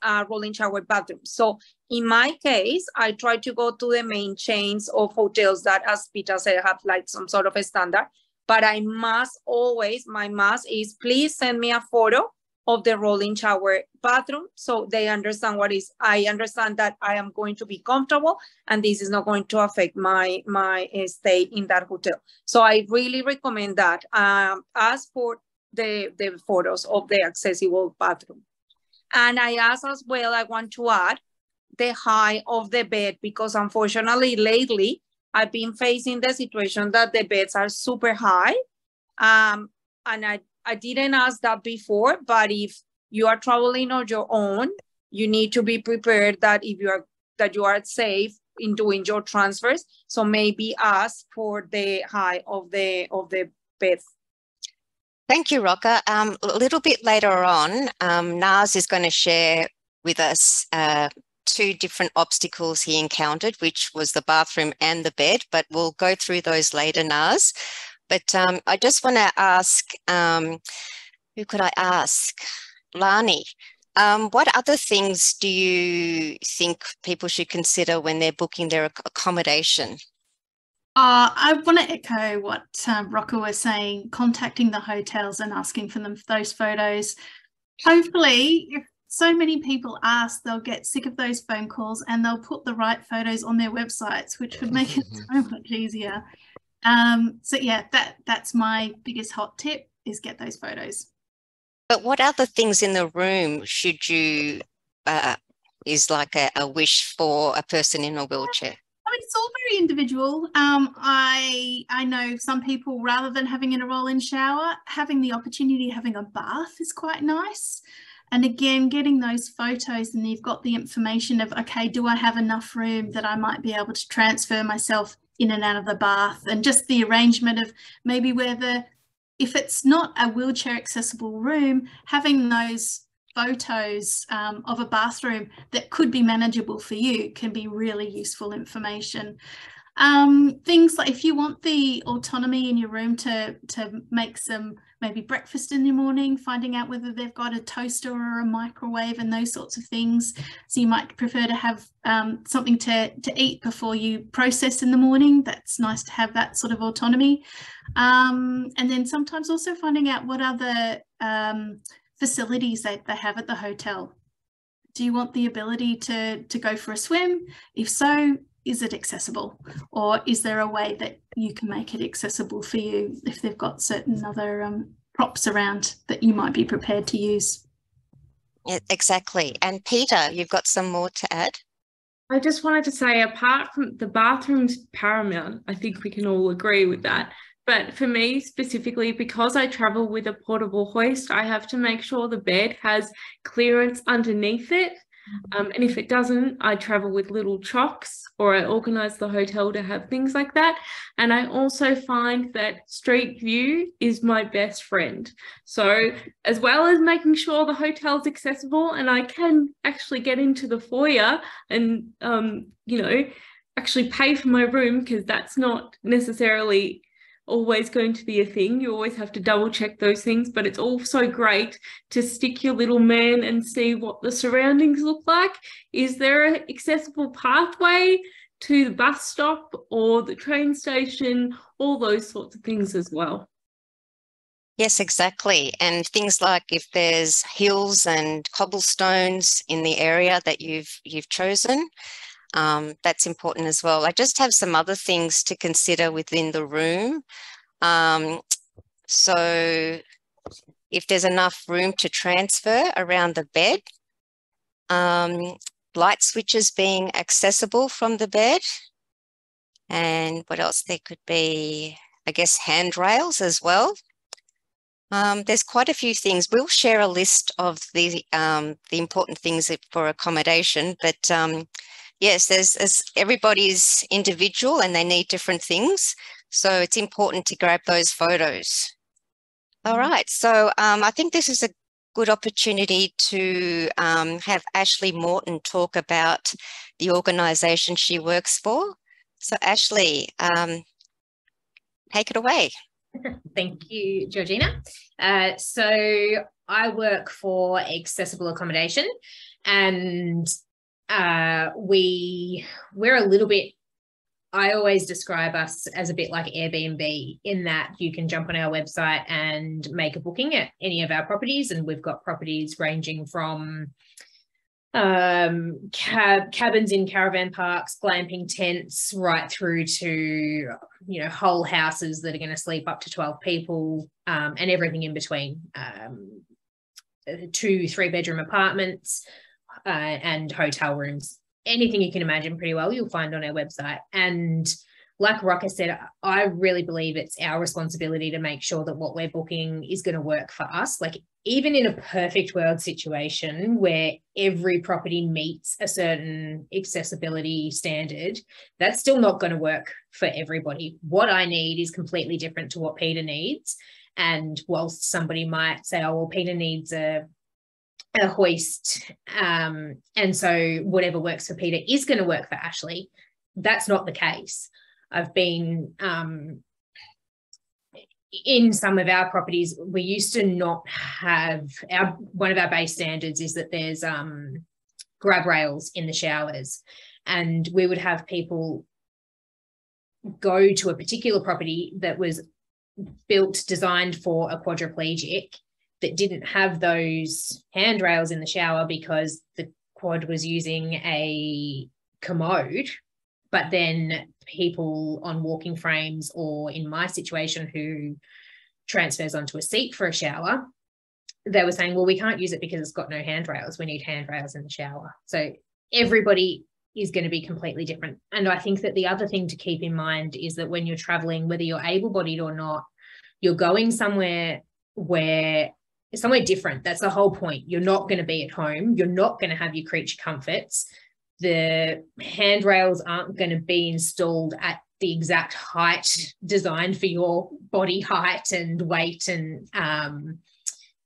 a rolling shower bathroom. So in my case, I try to go to the main chains of hotels that, as Peta said, have like some sort of a standard. But I must always, my must is, please send me a photo of the rolling shower bathroom so they understand what is. I understand that I am going to be comfortable and this is not going to affect my stay in that hotel. So I really recommend that. Ask for the photos of the accessible bathroom. And I ask as well, I want to add the height of the bed, because unfortunately lately I've been facing the situation that the beds are super high. And I didn't ask that before, but if you are traveling on your own, you need to be prepared that you are safe in doing your transfers. So maybe ask for the height of the bed. Thank you, Rocca. A little bit later on, Naz is going to share with us 2 different obstacles he encountered, which was the bathroom and the bed, but we'll go through those later, Naz. But I just want to ask, who could I ask? Larnie, what other things do you think people should consider when they're booking their accommodation? I want to echo what Rocca was saying, contacting the hotels and asking for them those photos. Hopefully, if so many people ask, they'll get sick of those phone calls and they'll put the right photos on their websites, which would make it so much easier. So yeah, that's my biggest hot tip, is get those photos. But what other things in the room should you, is like a wish for a person in a wheelchair? I mean, it's all very individual. I know some people, rather than having in a roll-in shower, having the opportunity of having a bath is quite nice. And again, getting those photos, and you've got the information of, okay, do I have enough room that I might be able to transfer myself in and out of the bath, and just the arrangement of maybe where if it's not a wheelchair accessible room, having those photos of a bathroom that could be manageable for you can be really useful information. Things like, if you want the autonomy in your room to make some maybe breakfast in the morning, finding out whether they've got a toaster or a microwave and those sorts of things. So you might prefer to have something to eat before you process in the morning. That's nice to have that sort of autonomy. And then sometimes also finding out what other facilities they have at the hotel. Do you want the ability to go for a swim? If so, is it accessible? Or is there a way that you can make it accessible for you if they've got certain other props around that you might be prepared to use? Yeah, exactly. And Peter, you've got some more to add? I just wanted to say, apart from the bathroom's paramount, I think we can all agree with that. But for me specifically, because I travel with a portable hoist, I have to make sure the bed has clearance underneath it. And if it doesn't, I travel with little chocks, or I organise the hotel to have things like that. And I also find that street view is my best friend. So as well as making sure the hotel's accessible and I can actually get into the foyer and, you know, actually pay for my room, because that's not necessarily always going to be a thing. You always have to double check those things, but it's also great to stick your little man and see what the surroundings look like. Is there an accessible pathway to the bus stop or the train station? All those sorts of things as well. Yes, exactly. And things like if there's hills and cobblestones in the area that you've chosen, that's important as well. I just have some other things to consider within the room. So if there's enough room to transfer around the bed, light switches being accessible from the bed, and what else there could be, I guess handrails as well. There's quite a few things. We'll share a list of the important things for accommodation, but yes, there's everybody's individual and they need different things. So it's important to grab those photos. All right, so I think this is a good opportunity to have Ashley Morton talk about the organisation she works for. So Ashley, take it away. Thank you, Georgina. So I work for Accessible Accommodation, and we're a little bit, I always describe us as a bit like Airbnb, in that you can jump on our website and make a booking at any of our properties, and we've got properties ranging from cabins in caravan parks, glamping tents, right through to, you know, whole houses that are going to sleep up to 12 people, and everything in between. 2-3 bedroom apartments, and hotel rooms. Anything you can imagine pretty well you'll find on our website. And like Rocca said, I really believe it's our responsibility to make sure that what we're booking is going to work for us. Like, even in a perfect world situation where every property meets a certain accessibility standard, that's still not going to work for everybody. What I need is completely different to what Peter needs. And whilst somebody might say, oh, well, Peter needs a hoist, and so whatever works for Peter is going to work for Ashley, that's not the case. I've been in some of our properties, we used to not have one of our base standards is that there's grab rails in the showers, and we would have people go to a particular property that was designed for a quadriplegic, that didn't have those handrails in the shower because the quad was using a commode. But then people on walking frames, or in my situation who transfers onto a seat for a shower, they were saying, well, we can't use it because it's got no handrails. We need handrails in the shower. So everybody is going to be completely different. And I think that the other thing to keep in mind is that when you're traveling, whether you're able-bodied or not, you're going somewhere different. That's the whole point. You're not going to be at home. You're not going to have your creature comforts. The handrails aren't going to be installed at the exact height designed for your body height and weight, and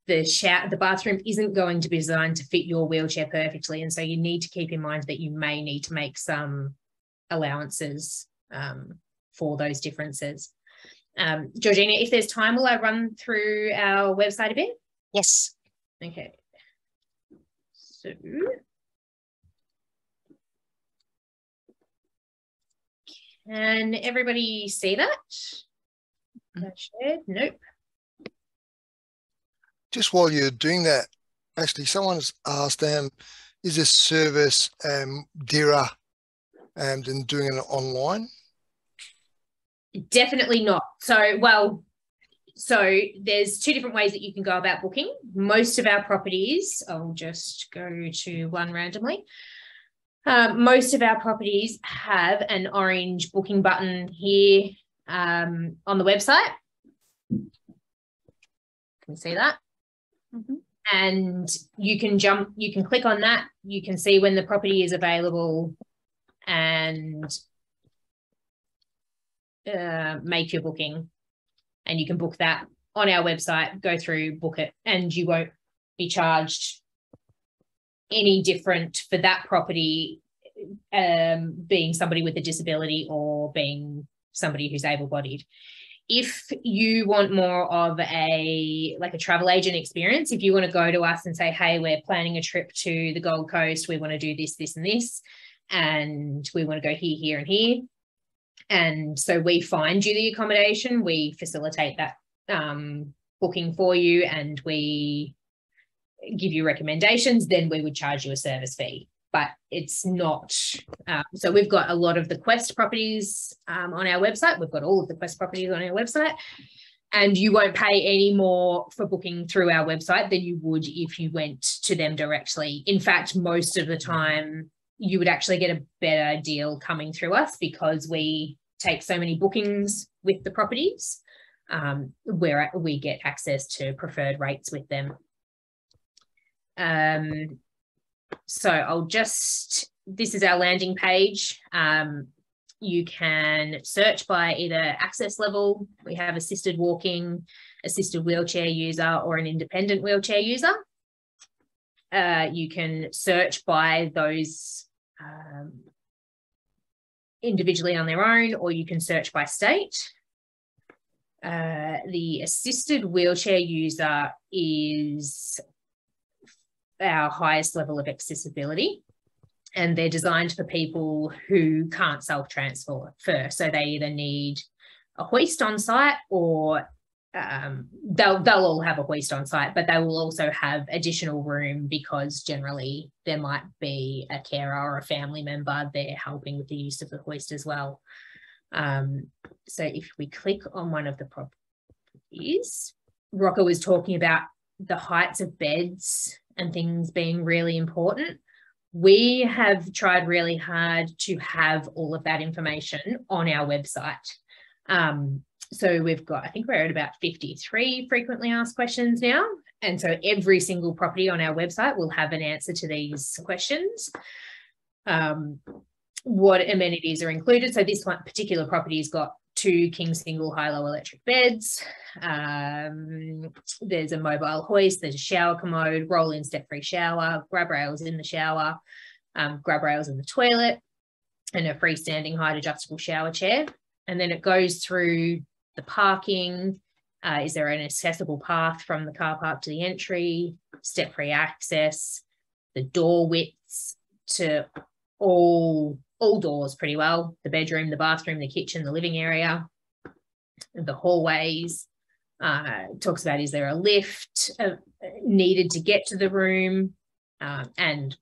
the bathroom isn't going to be designed to fit your wheelchair perfectly. And so you need to keep in mind that you may need to make some allowances for those differences. Georgina, if there's time, will I run through our website a bit? Yes. Okay. So can everybody see that? Shared? Nope. Just while you're doing that, actually, someone's asked them, is this service dearer than doing it online? Definitely not. So, well, So there's two different ways that you can go about booking. Most of our properties, I'll just go to one randomly. Most of our properties have an orange booking button here on the website. Can you see that? Mm-hmm. And you can click on that. You can see when the property is available and make your booking. And you can book that on our website, go through, book it, and you won't be charged any different for that property being somebody with a disability or being somebody who's able-bodied. If you want more of a travel agent experience, if you want to go to us and say, hey, we're planning a trip to the Gold Coast, we want to do this, this, and this, and we want to go here, here, and here. And so we find you the accommodation, we facilitate that booking for you, and we give you recommendations, then we would charge you a service fee. But it's not, so we've got a lot of the Quest properties on our website. We've got all of the Quest properties on our website, and you won't pay any more for booking through our website than you would if you went to them directly. In fact, most of the time, you would actually get a better deal coming through us because we take so many bookings with the properties where we get access to preferred rates with them. So I'll just, this is our landing page. You can search by either access level. We have assisted walking, assisted wheelchair user, or an independent wheelchair user. You can search by those individually on their own, or you can search by state. The assisted wheelchair user is our highest level of accessibility, and they're designed for people who can't self-transfer. So they either need a hoist on site, or they'll all have a hoist on site, but they will also have additional room because generally there might be a carer or a family member there helping with the use of the hoist as well. So if we click on one of the properties, Rocca was talking about the heights of beds and things being really important. We have tried really hard to have all of that information on our website. So we've got, I think we're at about 53 frequently asked questions now. And so every single property on our website will have an answer to these questions. What amenities are included. So this one particular property's got 2 king single high-low electric beds. There's a mobile hoist, there's a shower commode, roll-in step-free shower, grab rails in the shower, grab rails in the toilet, and a freestanding height adjustable shower chair. And then it goes through the parking. Is there an accessible path from the car park to the entry, step-free access, the door widths to all doors pretty well, the bedroom, the bathroom, the kitchen, the living area, the hallways. Talks about, is there a lift needed to get to the room? And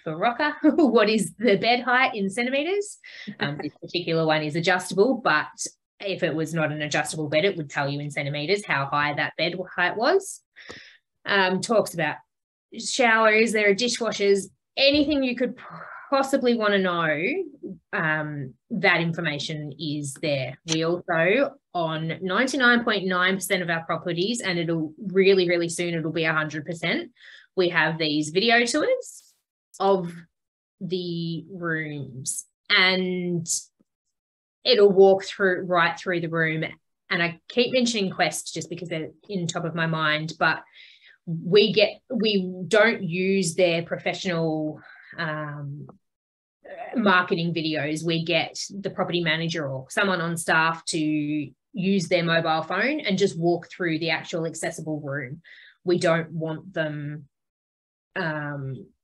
for Rocca, what is the bed height in centimetres? This particular one is adjustable, but if it was not an adjustable bed, it would tell you in centimetres how high that bed height was. Talks about showers, there are dishwashers, anything you could possibly want to know, that information is there. We also, on 99.9% of our properties, and it'll really, really soon, it'll be 100%, we have these video tours of the rooms, and it'll walk through right through the room. And I keep mentioning Quest just because they're in top of my mind, but we don't use their professional marketing videos. We get the property manager or someone on staff to use their mobile phone and just walk through the actual accessible room. We don't want them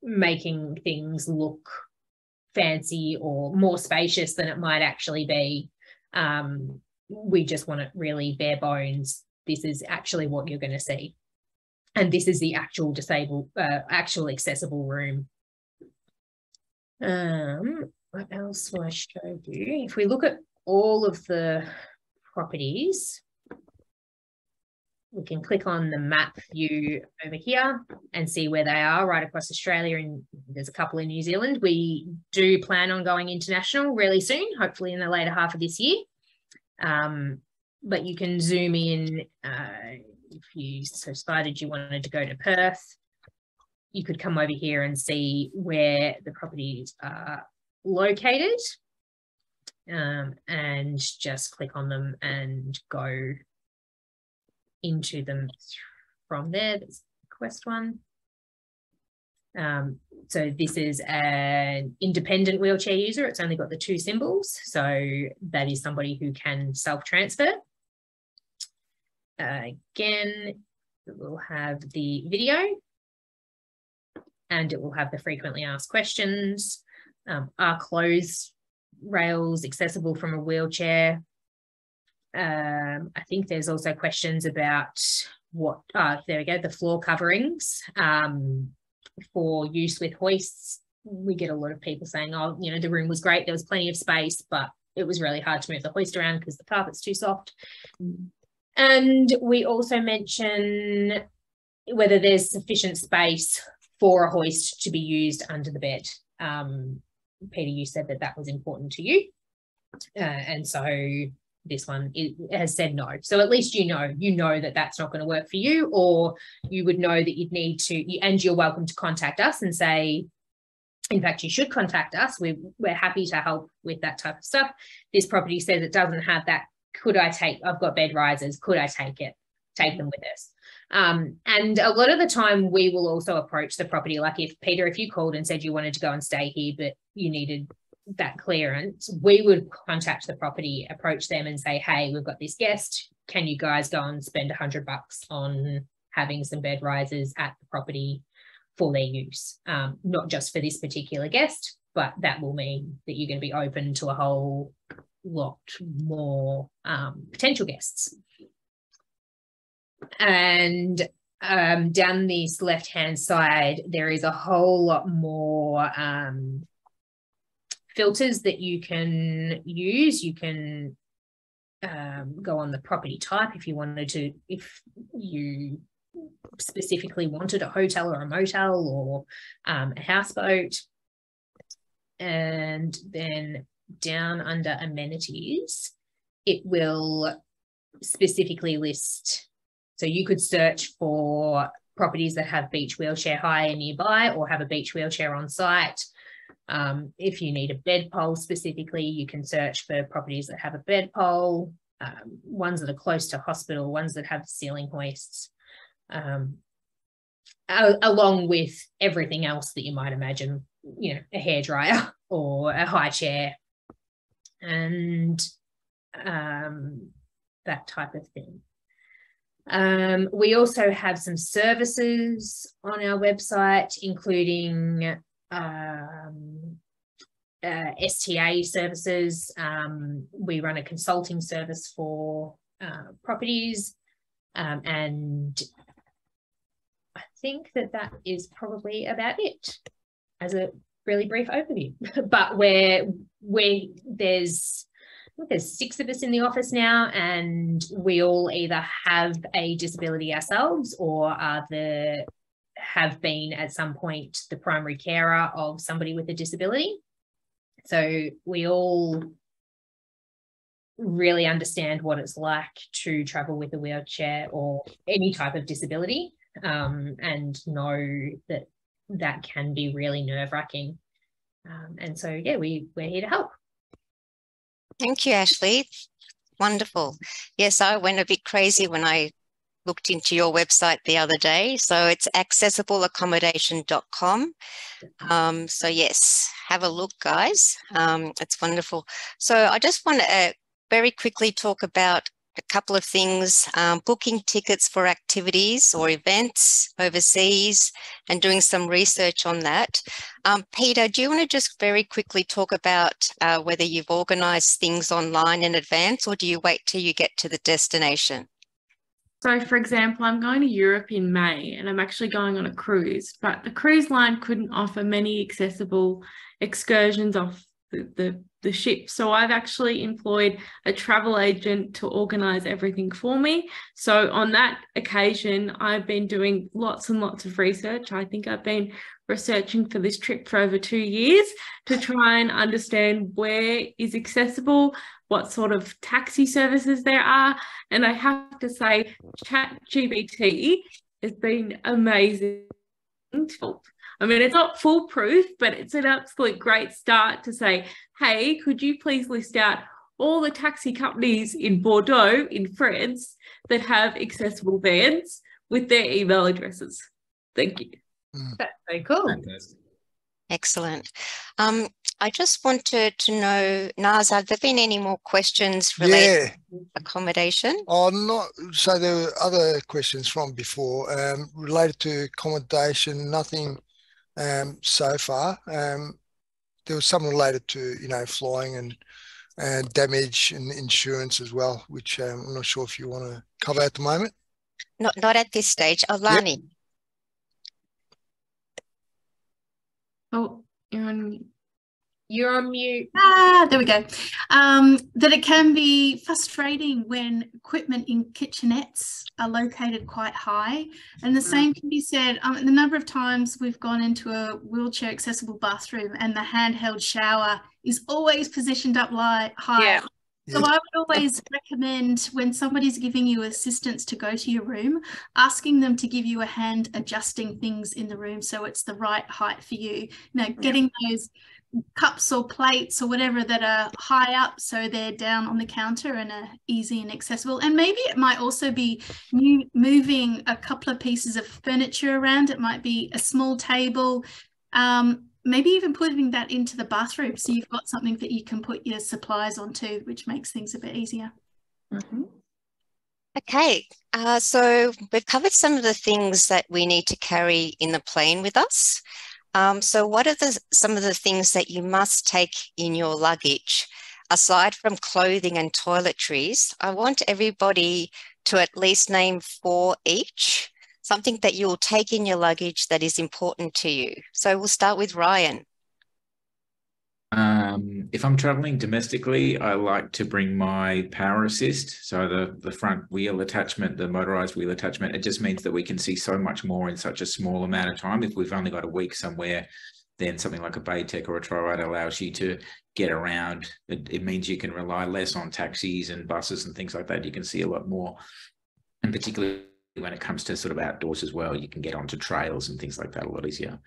making things look fancy or more spacious than it might actually be. We just want it really bare bones. This is actually what you're going to see. And this is the actual actual accessible room. What else will I show you? If we look at all of the properties, we can click on the map view over here and see where they are right across Australia, and there's a couple in New Zealand. We do plan on going international really soon, hopefully in the later half of this year. But you can zoom in if you decided you wanted to go to Perth. You could come over here and see where the properties are located, and just click on them and go into them from there. There's the quest one. So this is an independent wheelchair user. It's only got the 2 symbols. So that is somebody who can self-transfer. Again, it will have the video, and it will have the frequently asked questions. Are clothes rails accessible from a wheelchair? I think there's also questions about what, there we go, the floor coverings for use with hoists. We get a lot of people saying, oh, you know, the room was great, there was plenty of space, but it was really hard to move the hoist around because the carpet's too soft. And we also mention whether there's sufficient space for a hoist to be used under the bed. Peter, you said that that was important to you. And so this one has said no. So at least you know that that's not going to work for you, or you would know that you'd need to, and you're welcome to contact us and say, in fact, you should contact us. We're happy to help with that type of stuff. This property says it doesn't have that. I've got bed risers. Could I take them with us? And a lot of the time we will also approach the property. Like if you called and said you wanted to go and stay here, but you needed that clearance, we would contact the property, approach them and say, hey, we've got this guest. Can you guys go and spend $100 on having some bed risers at the property for their use? Not just for this particular guest, but that will mean that you're going to be open to a whole lot more potential guests. And down this left-hand side, there is a whole lot more filters that you can use. You can go on the property type if you wanted to, if you specifically wanted a hotel or a motel or a houseboat. And then down under amenities, it will specifically list. So you could search for properties that have beach wheelchair hire nearby or have a beach wheelchair on site. If you need a bed pole specifically, you can search for properties that have a bed pole, ones that are close to hospital, ones that have ceiling hoists, along with everything else that you might imagine, you know, a hairdryer or a high chair and that type of thing. We also have some services on our website, including STA services. We run a consulting service for properties, and I think that is probably about it as a really brief overview. But there's 6 of us in the office now, and we all either have a disability ourselves or have been at some point the primary carer of somebody with a disability. So we all really understand what it's like to travel with a wheelchair or any type of disability, and know that can be really nerve-wracking. And so, yeah, we're here to help. Thank you, Ashley. Wonderful. Yes, I went a bit crazy when I looked into your website the other day. So it's AccessibleAccommodation.com. So yes, have a look, guys. It's wonderful. So I just want to very quickly talk about a couple of things, booking tickets for activities or events overseas and doing some research on that. Peter, do you want to just very quickly talk about whether you've organised things online in advance, or do you wait till you get to the destination? So, for example, I'm going to Europe in May and I'm actually going on a cruise, but the cruise line couldn't offer many accessible excursions off the the ship. So I've actually employed a travel agent to organize everything for me. So on that occasion, I've been doing lots and lots of research. I think I've been researching for this trip for over 2 years to try and understand where is accessible, what sort of taxi services there are. And I have to say, ChatGPT has been amazing. I mean, it's not foolproof, but it's an absolute great start to say, hey, could you please list out all the taxi companies in Bordeaux, in France, that have accessible vans with their email addresses? Thank you. That's very cool. Fantastic. Excellent. I just wanted to know, Naz, have there been any more questions related to accommodation? Oh, not so. There were other questions from before related to accommodation. Nothing so far. There was some related to flying and damage and insurance as well, which I'm not sure if you want to cover at the moment. Not at this stage. Oh, Larnie. Yep. Oh, you're on mute. You're on mute. There we go. That it can be frustrating when equipment in kitchenettes are located quite high. And the same can be said, the number of times we've gone into a wheelchair accessible bathroom and the handheld shower is always positioned up high. Yeah. So I would always recommend when somebody's giving you assistance to go to your room, asking them to give you a hand adjusting things in the room so it's the right height for you. Getting those cups or plates or whatever that are high up so they're down on the counter and are easy and accessible. And maybe it might also be moving a couple of pieces of furniture around. It might be a small table, maybe even putting that into the bathroom so you've got something that you can put your supplies onto, which makes things a bit easier. Okay, so we've covered some of the things that we need to carry in the plane with us. So what are some of the things that you must take in your luggage? Aside from clothing and toiletries, I want everybody to at least name 4 each, something that you'll take in your luggage that is important to you. So we'll start with Ryan. If I'm traveling domestically, I like to bring my power assist. So the front wheel attachment, the motorized wheel attachment, it just means that we can see so much more in such a small amount of time. If we've only got a week somewhere, then something like a Baytech or a Tri-Ride allows you to get around. It means you can rely less on taxis and buses and things like that. You can see a lot more. And particularly when it comes to sort of outdoors as well, you can get onto trails and things like that a lot easier.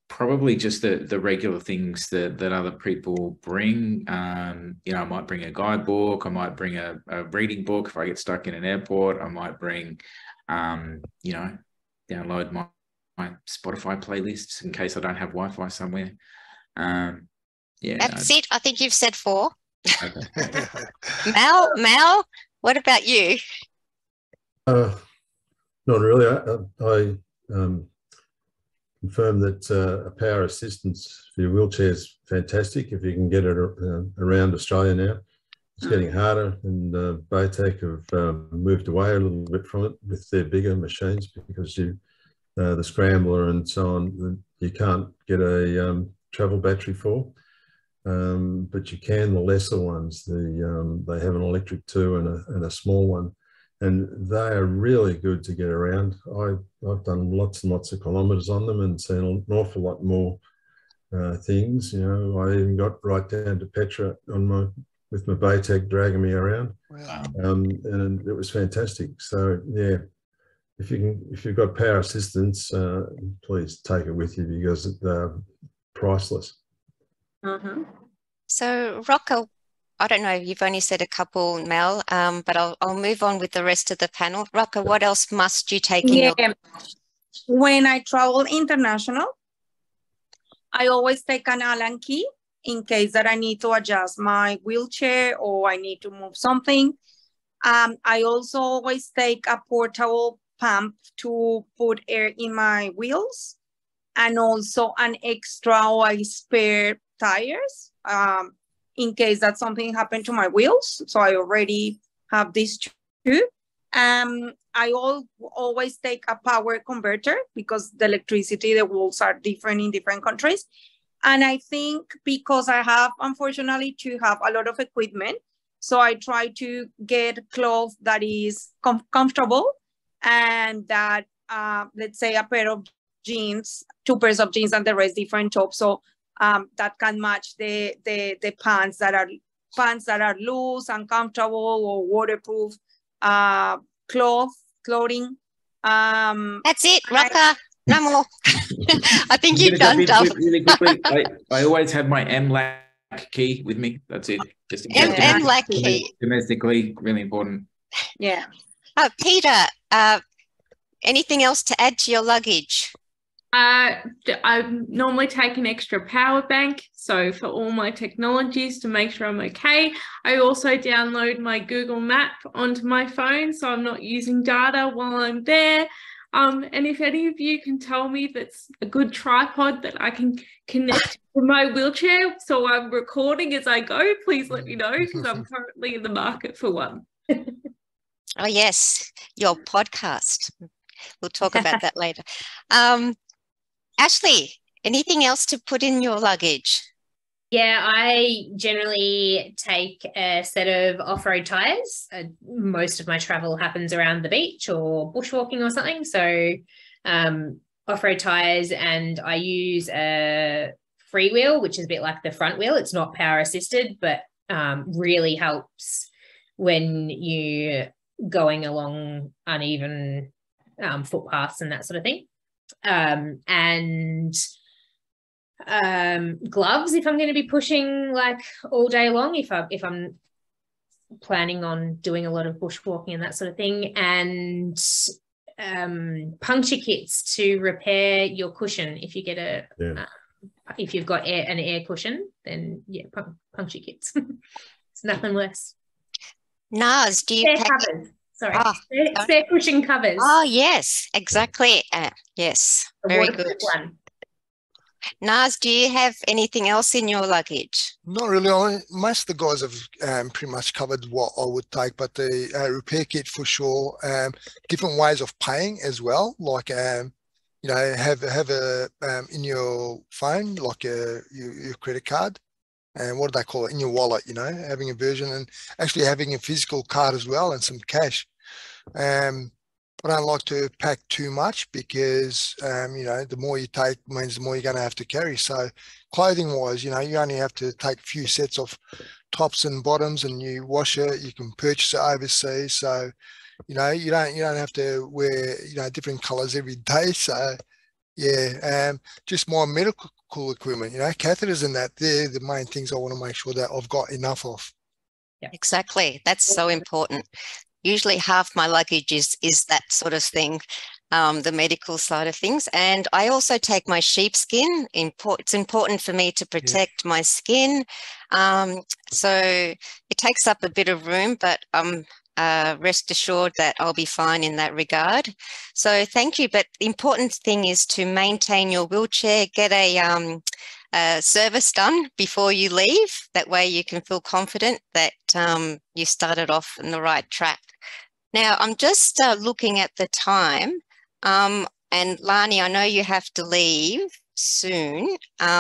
Probably just the regular things that other people bring. I might bring a guidebook. I might bring a reading book if I get stuck in an airport. I might bring, download my Spotify playlists in case I don't have Wi-Fi somewhere. That's it. I think you've said 4. Okay. Mal, what about you? Not really. I confirm that a power assistance for your wheelchair is fantastic if you can get it around Australia now. It's getting harder, and Baytech have moved away a little bit from it with their bigger machines because the scrambler and so on, you can't get a travel battery for. But you can the lesser ones. They have an electric 2 and a small one. And they are really good to get around. I've done lots and lots of kilometres on them and seen an awful lot more things. I even got right down to Petra with my Baytech dragging me around. Wow. And it was fantastic. So yeah, if you've got power assistance, please take it with you because they're priceless. So Rocca, I don't know, you've only said a couple, Mel, but I'll move on with the rest of the panel. Rocca, what else must you take in your... When I travel international, I always take an Allen key in case that I need to adjust my wheelchair or I need to move something. I also always take a portable pump to put air in my wheels and also an extra or spare tires. In case that something happened to my wheels. So I already have these 2. I always take a power converter because the electricity, the wheels are different in different countries. And I think because I have, unfortunately, to have a lot of equipment, so I try to get clothes that is comfortable and that, let's say, a pair of jeans, 2 pairs of jeans, and the rest different tops. So that can match the pants that are loose and comfortable or waterproof clothing. That's it, Rocca. No more. I think you've done really quickly. I always have my MLAC key with me. That's it. Just MLAC key. Domestically, really important. Yeah. Peta, anything else to add to your luggage? I normally take an extra power bank, so for all my technologies to make sure I'm okay. I also download my Google Map onto my phone, so I'm not using data while I'm there. And if any of you can tell me that's a good tripod that I can connect to my wheelchair so I'm recording as I go, please let me know, because I'm currently in the market for one. Oh, yes, your podcast. We'll talk about that later. Ashley, anything else to put in your luggage? Yeah, I generally take a set of off-road tyres. Most of my travel happens around the beach or bushwalking or something. So off-road tyres, and I use a freewheel, which is a bit like the front wheel. It's not power assisted, but really helps when you're going along uneven footpaths and that sort of thing. And gloves if I'm going to be pushing like all day long, if I'm planning on doing a lot of bushwalking and that sort of thing, and puncture kits to repair your cushion. If you get if you've got an air cushion, then yeah, puncture kits. It's nothing worse. Naz, do you pack covers? Sorry, spare cushion covers. Oh yes, exactly. Yes, very good. One. Naz, do you have anything else in your luggage? Not really. Most of the guys have pretty much covered what I would take, but the repair kit for sure. Different ways of paying as well, like you know, have a in your phone, like your credit card, and what do they call it, in your wallet? You know, having a version and actually having a physical card as well and some cash. I don't like to pack too much because, you know, the more you take means the more you're going to have to carry. So clothing wise, you know, you only have to take a few sets of tops and bottoms and you wash it, you can purchase it overseas. So, you know, you don't have to wear, you know, different colors every day. So yeah, just more medical equipment, you know, catheters and that, they're the main things I want to make sure that I've got enough of. Yeah. Exactly. That's so important. Usually half my luggage is that sort of thing, the medical side of things. And I also take my sheepskin. It's important for me to protect my skin. So it takes up a bit of room, but rest assured that I'll be fine in that regard. So thank you. But the important thing is to maintain your wheelchair, get a service done before you leave. That way you can feel confident that you started off on the right track. Now, I'm just looking at the time, and Larnie, I know you have to leave soon,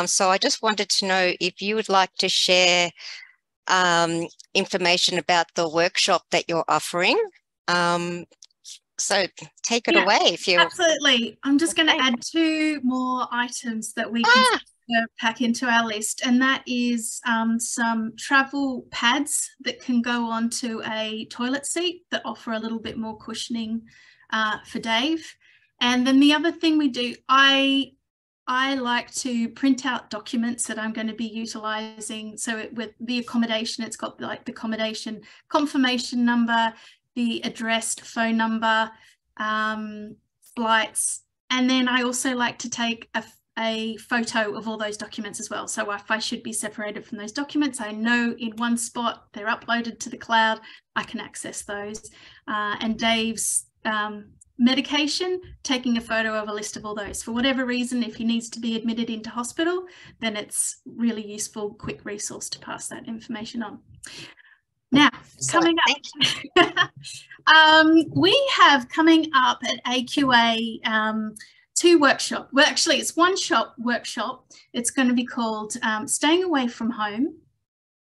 so I just wanted to know if you would like to share information about the workshop that you're offering. So take it away if you... Absolutely. I'm just going to add 2 more items that we can pack into our list, and that is some travel pads that can go onto a toilet seat that offer a little bit more cushioning for Dave. And then the other thing we do, I like to print out documents that I'm going to be utilising. So with the accommodation, it's got like the accommodation confirmation number, the addressed phone number, flights, and then I also like to take a photo of all those documents as well. So if I should be separated from those documents, I know in one spot they're uploaded to the cloud, I can access those. And Dave's medication, taking a photo of a list of all those. For whatever reason, if he needs to be admitted into hospital, then it's really useful, quick resource to pass that information on. Now, coming up, we have coming up at AQA 2 workshops. Well, actually, it's one workshop. It's going to be called Staying Away from Home.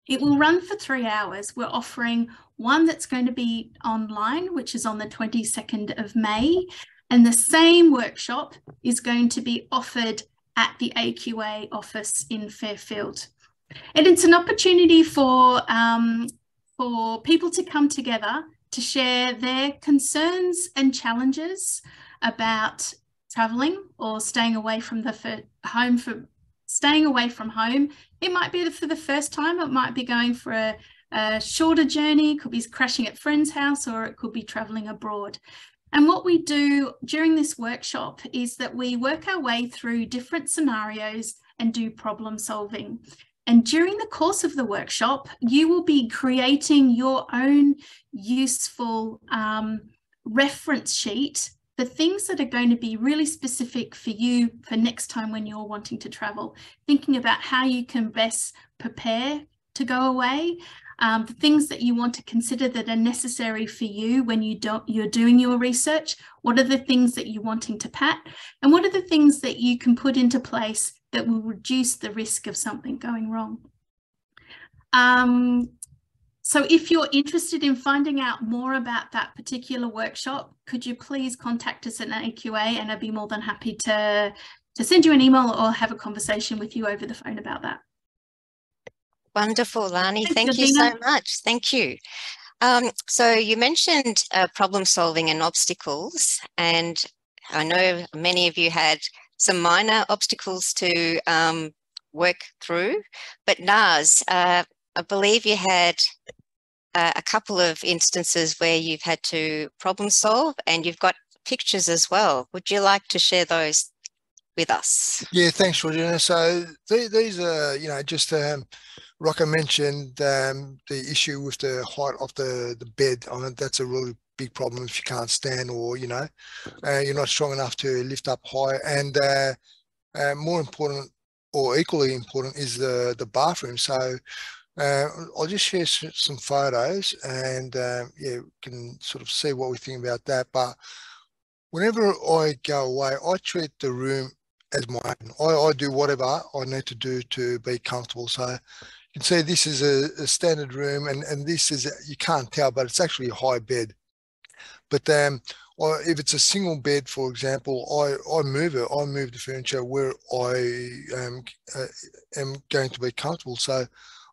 It will run for 3 hours. We're offering one that's going to be online, which is on the 22nd of May. And the same workshop is going to be offered at the AQA office in Fairfield. And it's an opportunity for people to come together to share their concerns and challenges about traveling or staying away from the home. Staying away from home, it might be for the first time, it might be going for a shorter journey, could be crashing at friend's house, or it could be traveling abroad. And what we do during this workshop is that we work our way through different scenarios and do problem solving. And during the course of the workshop, you will be creating your own useful reference sheet for things that are going to be really specific for you for next time when you're wanting to travel, thinking about how you can best prepare to go away, the things that you want to consider that are necessary for you when you're doing your research. What are the things that you're wanting to pack? And what are the things that you can put into place that will reduce the risk of something going wrong? So if you're interested in finding out more about that particular workshop, could you please contact us at AQA, and I'd be more than happy to send you an email or have a conversation with you over the phone about that. Wonderful, Larnie. Thanks, Thank you Georgina. so much. Thank you. So you mentioned problem solving and obstacles, and I know many of you had some minor obstacles to work through, but Naz, I believe you had a couple of instances where you've had to problem solve, and you've got pictures as well. Would you like to share those with us? Yeah, thanks, Georgina. So these are, just Rocca mentioned the issue with the height of the bed. I mean, that's a really big problem if you can't stand, or you're not strong enough to lift up high. And more important, or equally important, is the bathroom. So I'll just share some photos, and you can sort of see what we think about that. But whenever I go away, I treat the room as my own. I do whatever I need to do to be comfortable. So you can see this is a standard room, and this is, you can't tell, but it's actually a high bed. But if it's a single bed, for example, I move it. I move the furniture where I am going to be comfortable. So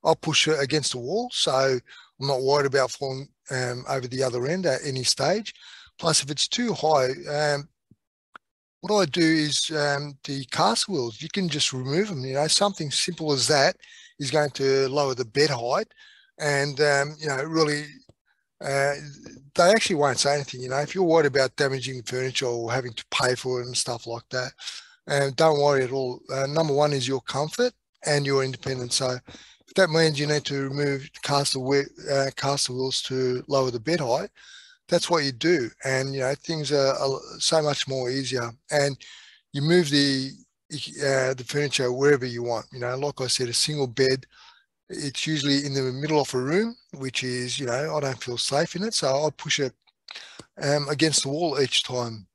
I'll push it against the wall, so I'm not worried about falling over the other end at any stage. Plus, if it's too high, what I do is the caster wheels, you can just remove them. Something simple as that is going to lower the bed height, and really, they actually won't say anything. If you're worried about damaging the furniture or having to pay for it and stuff like that, don't worry at all. Number one is your comfort and your independence. So if that means you need to remove caster wheels to lower the bed height, that's what you do. And things are so much more easier, and you move the furniture wherever you want. Like I said, a single bed, it's usually in the middle of a room, which is, I don't feel safe in it, so I push it against the wall each time.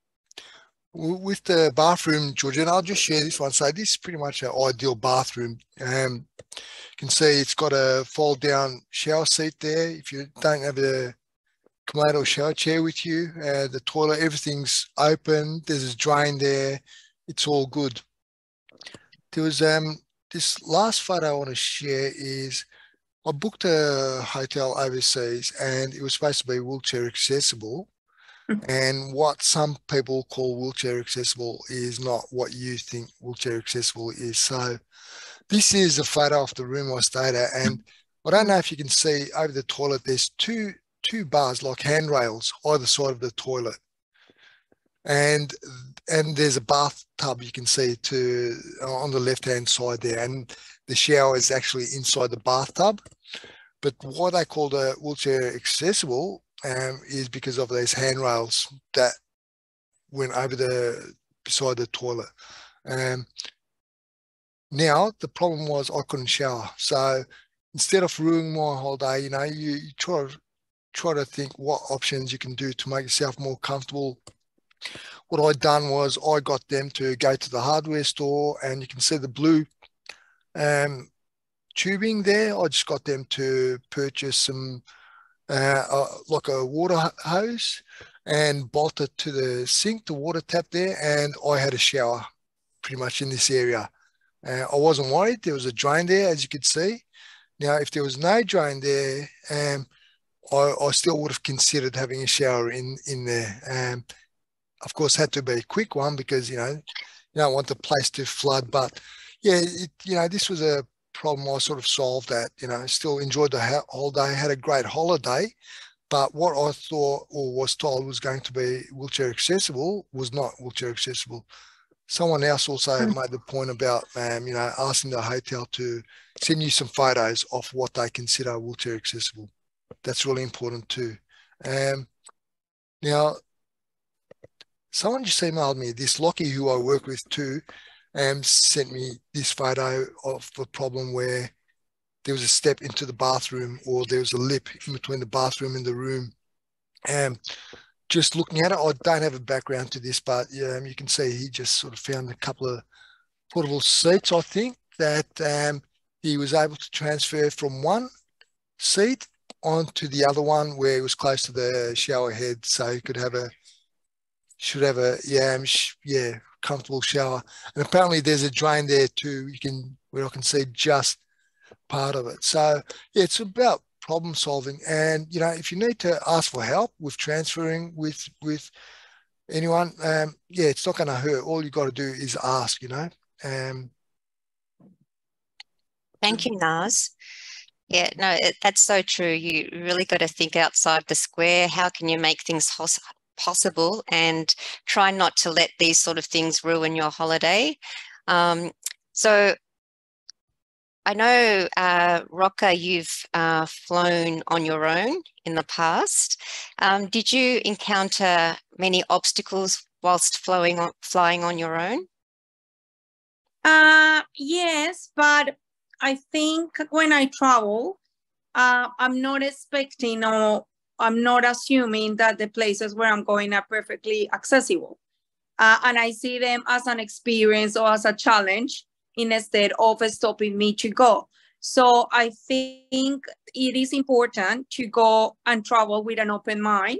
With the bathroom, Georgina, I'll just share this one. So this is pretty much an ideal bathroom. You can see it's got a fold down shower seat there. If you don't have a commode or shower chair with you, the toilet, everything's open. There's a drain there. It's all good. There was this last photo I want to share is I booked a hotel overseas, and it was supposed to be wheelchair accessible. And what some people call wheelchair accessible is not what you think wheelchair accessible is. So this is a photo of the room I stayed at, and I don't know if you can see over the toilet, there's two bars, like handrails, either side of the toilet. And there's a bathtub you can see on the left-hand side there, and the shower is actually inside the bathtub. But why they call the wheelchair accessible is because of these handrails that went over beside the toilet. Now the problem was I couldn't shower, so instead of ruining my whole day, you try to think what options you can do to make yourself more comfortable what I'd done was I got them to go to the hardware store, and you can see the blue tubing there. I just got them to purchase some like a water hose and bolt it to the sink, the water tap there, and I had a shower pretty much in this area. I wasn't worried. There was a drain there, as you could see. Now, if there was no drain there, I still would have considered having a shower in there. Of course, had to be a quick one because, you don't want the place to flood. But yeah, this was a problem I sort of solved that, still enjoyed the whole day, had a great holiday. But what I thought or was told was going to be wheelchair accessible was not wheelchair accessible. Someone else also made the point about, asking the hotel to send you some photos of what they consider wheelchair accessible. That's really important too. Now, someone just emailed me, this Lockie who I work with too, sent me this photo of the problem where there was a step into the bathroom, or there was a lip in between the bathroom and the room. Just looking at it, I don't have a background to this, but you can see he just sort of found a couple of portable seats, I think, that he was able to transfer from one seat onto the other one where it was close to the shower head, so he could have a comfortable shower. And apparently there's a drain there too, where I can see just part of it. So yeah, it's about problem solving. And if you need to ask for help with transferring with anyone, it's not going to hurt. All you got to do is ask. Thank you, Naz. Yeah, no, that's so true. You really got to think outside the square. How can you make things possible, and try not to let these sort of things ruin your holiday? So I know, Rocca, you've flown on your own in the past. Did you encounter many obstacles whilst flying on your own? Yes, but I think when I travel, I'm not expecting or I'm not assuming that the places where I'm going are perfectly accessible. And I see them as an experience or as a challenge instead of stopping me to go. So I think it is important to go and travel with an open mind,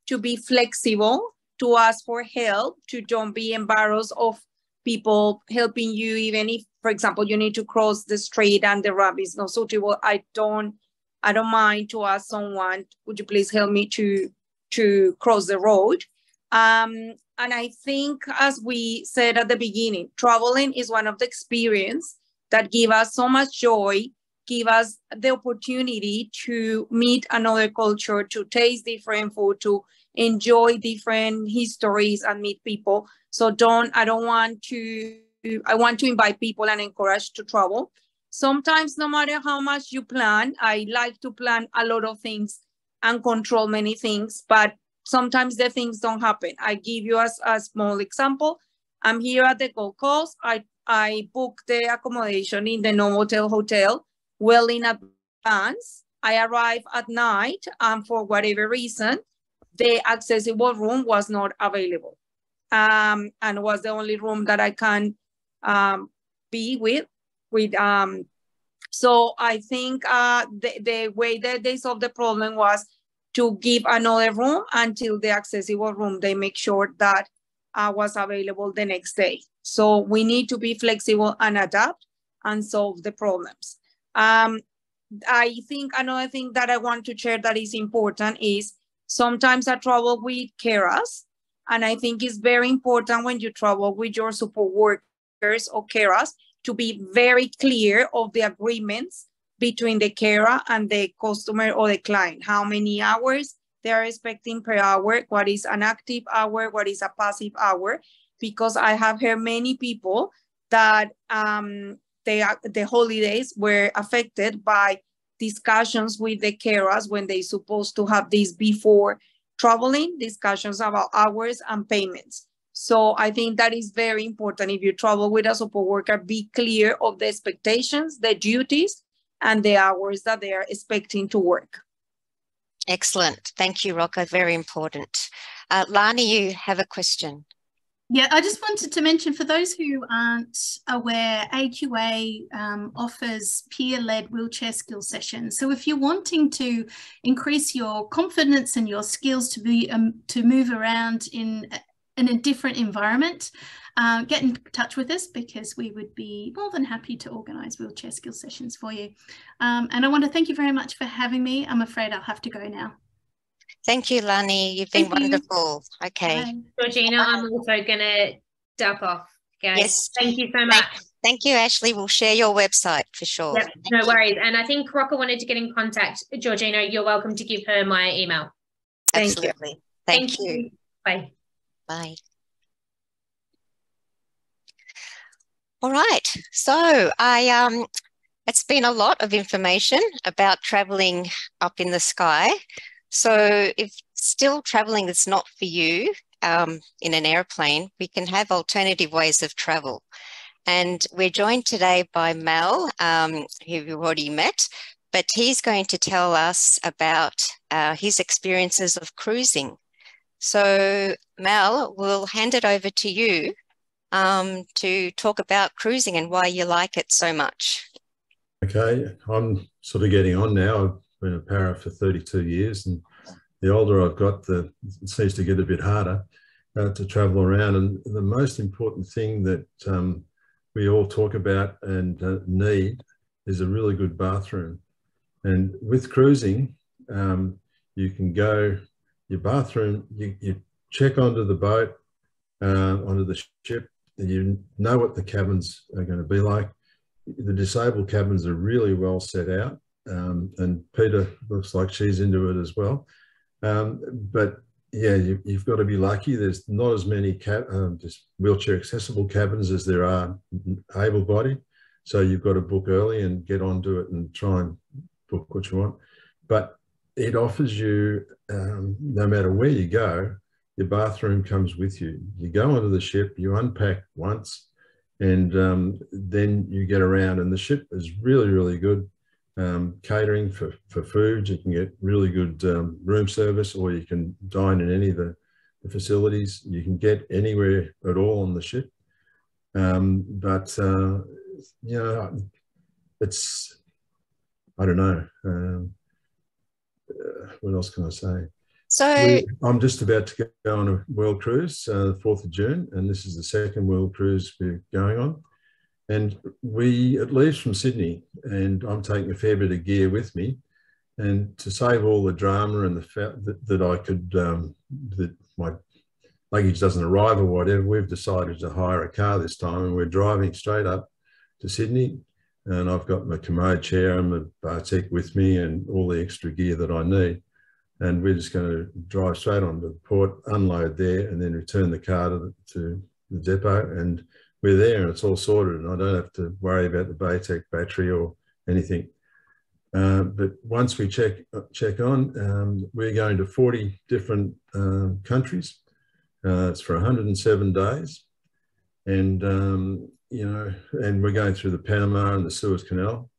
to be flexible, to ask for help, to don't be embarrassed of people helping you, even if, for example, you need to cross the street and the ramp is not suitable. I don't mind to ask someone, would you please help me to cross the road? And I think, as we said at the beginning, traveling is one of the experiences that give us so much joy, give us the opportunity to meet another culture, to taste different food, to enjoy different histories and meet people. So I want to invite people and encourage to travel. Sometimes, no matter how much you plan, I like to plan a lot of things and control many things, but sometimes the things don't happen. I give you a small example. I'm here at the Gold Coast. I booked the accommodation in the Noble Hotel well in advance. I arrived at night, and for whatever reason, the accessible room was not available. And was the only room that I can be with. So I think the way that they solved the problem was to give another room until the accessible room, they make sure that was available the next day. So we need to be flexible and adapt and solve the problems. I think another thing that I want to share that is important is sometimes I travel with carers, and I think it's very important when you travel with your support workers or carers to be very clear of the agreements between the carer and the customer or the client. How many hours they are expecting per hour, what is an active hour, what is a passive hour, because I have heard many people that the holidays were affected by discussions with the carers when they're supposed to have this before traveling, discussions about hours and payments. So I think that is very important. If you travel with a support worker, be clear of the expectations, the duties, and the hours that they are expecting to work. Excellent. Thank you, Rocca. Very important. Larnie, you have a question. Yeah, I just wanted to mention, for those who aren't aware, AQA offers peer-led wheelchair skill sessions. So if you're wanting to increase your confidence and your skills to be to move around in a different environment, get in touch with us, because we would be more than happy to organise wheelchair skill sessions for you. And I want to thank you very much for having me. I'm afraid I'll have to go now. Thank you, Larnie. You've been wonderful. Okay. Bye. Georgina, I'm also going to duck off. Okay. Yes. Thank you so much. Thank you, Ashley. We'll share your website for sure. Yep, no worries. And I think Rocca wanted to get in contact. Georgina, you're welcome to give her my email. Absolutely. Thank you. Bye. Bye. All right. So it's been a lot of information about traveling up in the sky. So if still traveling is not for you in an airplane, we can have alternative ways of travel. And we're joined today by Mel, who you've already met, but he's going to tell us about his experiences of cruising. So Mel, we'll hand it over to you to talk about cruising and why you like it so much. Okay, I'm sort of getting on now. I've been a para for 32 years, and the older I've got, it seems to get a bit harder to travel around. And the most important thing that we all talk about and need is a really good bathroom. And with cruising, you can go, your bathroom, you check onto the boat, onto the ship, and you know what the cabins are going to be like. The disabled cabins are really well set out, and Peta looks like she's into it as well. But yeah, you've got to be lucky. There's not as many just wheelchair accessible cabins as there are able-bodied. So you've got to book early and get onto it and try and book what you want. But it offers you, no matter where you go, your bathroom comes with you. You go onto the ship, you unpack once, and then you get around. And the ship is really, really good. Catering for food. You can get really good room service, or you can dine in any of the facilities. You can get anywhere at all on the ship. But you know, it's, I don't know. What else can I say? So I'm just about to go on a world cruise, the 4th of June, and this is the second world cruise we're going on. And it leaves from Sydney, and I'm taking a fair bit of gear with me. And to save all the drama and the fact that I could, that my luggage doesn't arrive or whatever, we've decided to hire a car this time, and we're driving straight up to Sydney. And I've got my commode chair and my Bartek with me and all the extra gear that I need. And we're just going to drive straight onto the port, unload there, and then return the car to the depot. And we're there, and it's all sorted, and I don't have to worry about the Bartek battery or anything. But once we check on, we're going to 40 different countries. It's for 107 days. And, you know, and we're going through the Panama and the Suez Canal.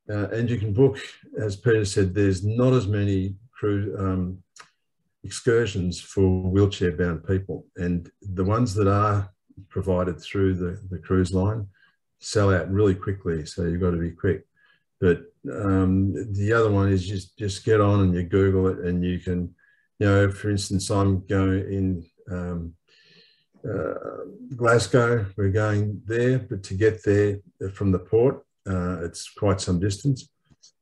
And you can book, as Peter said, there's not as many cruise excursions for wheelchair-bound people. And the ones that are provided through the cruise line sell out really quickly, so you've got to be quick. But the other one is just get on and you Google it, and you can, you know, for instance, I'm going in Glasgow, we're going there, but to get there from the port, it's quite some distance.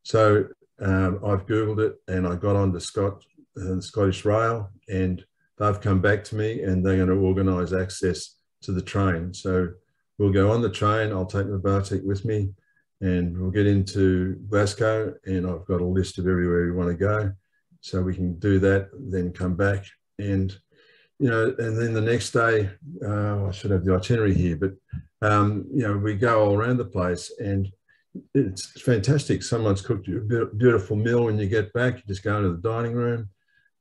So I've Googled it, and I got on to Scottish Rail, and they've come back to me, and they're going to organise access to the train. So we'll go on the train, I'll take my Bartek with me, and we'll get into Glasgow, and I've got a list of everywhere we want to go. So we can do that, then come back. And, you know, and then the next day, I should have the itinerary here, but, you know, we go all around the place, and it's fantastic. Someone's cooked you a beautiful meal when you get back. You just go into the dining room.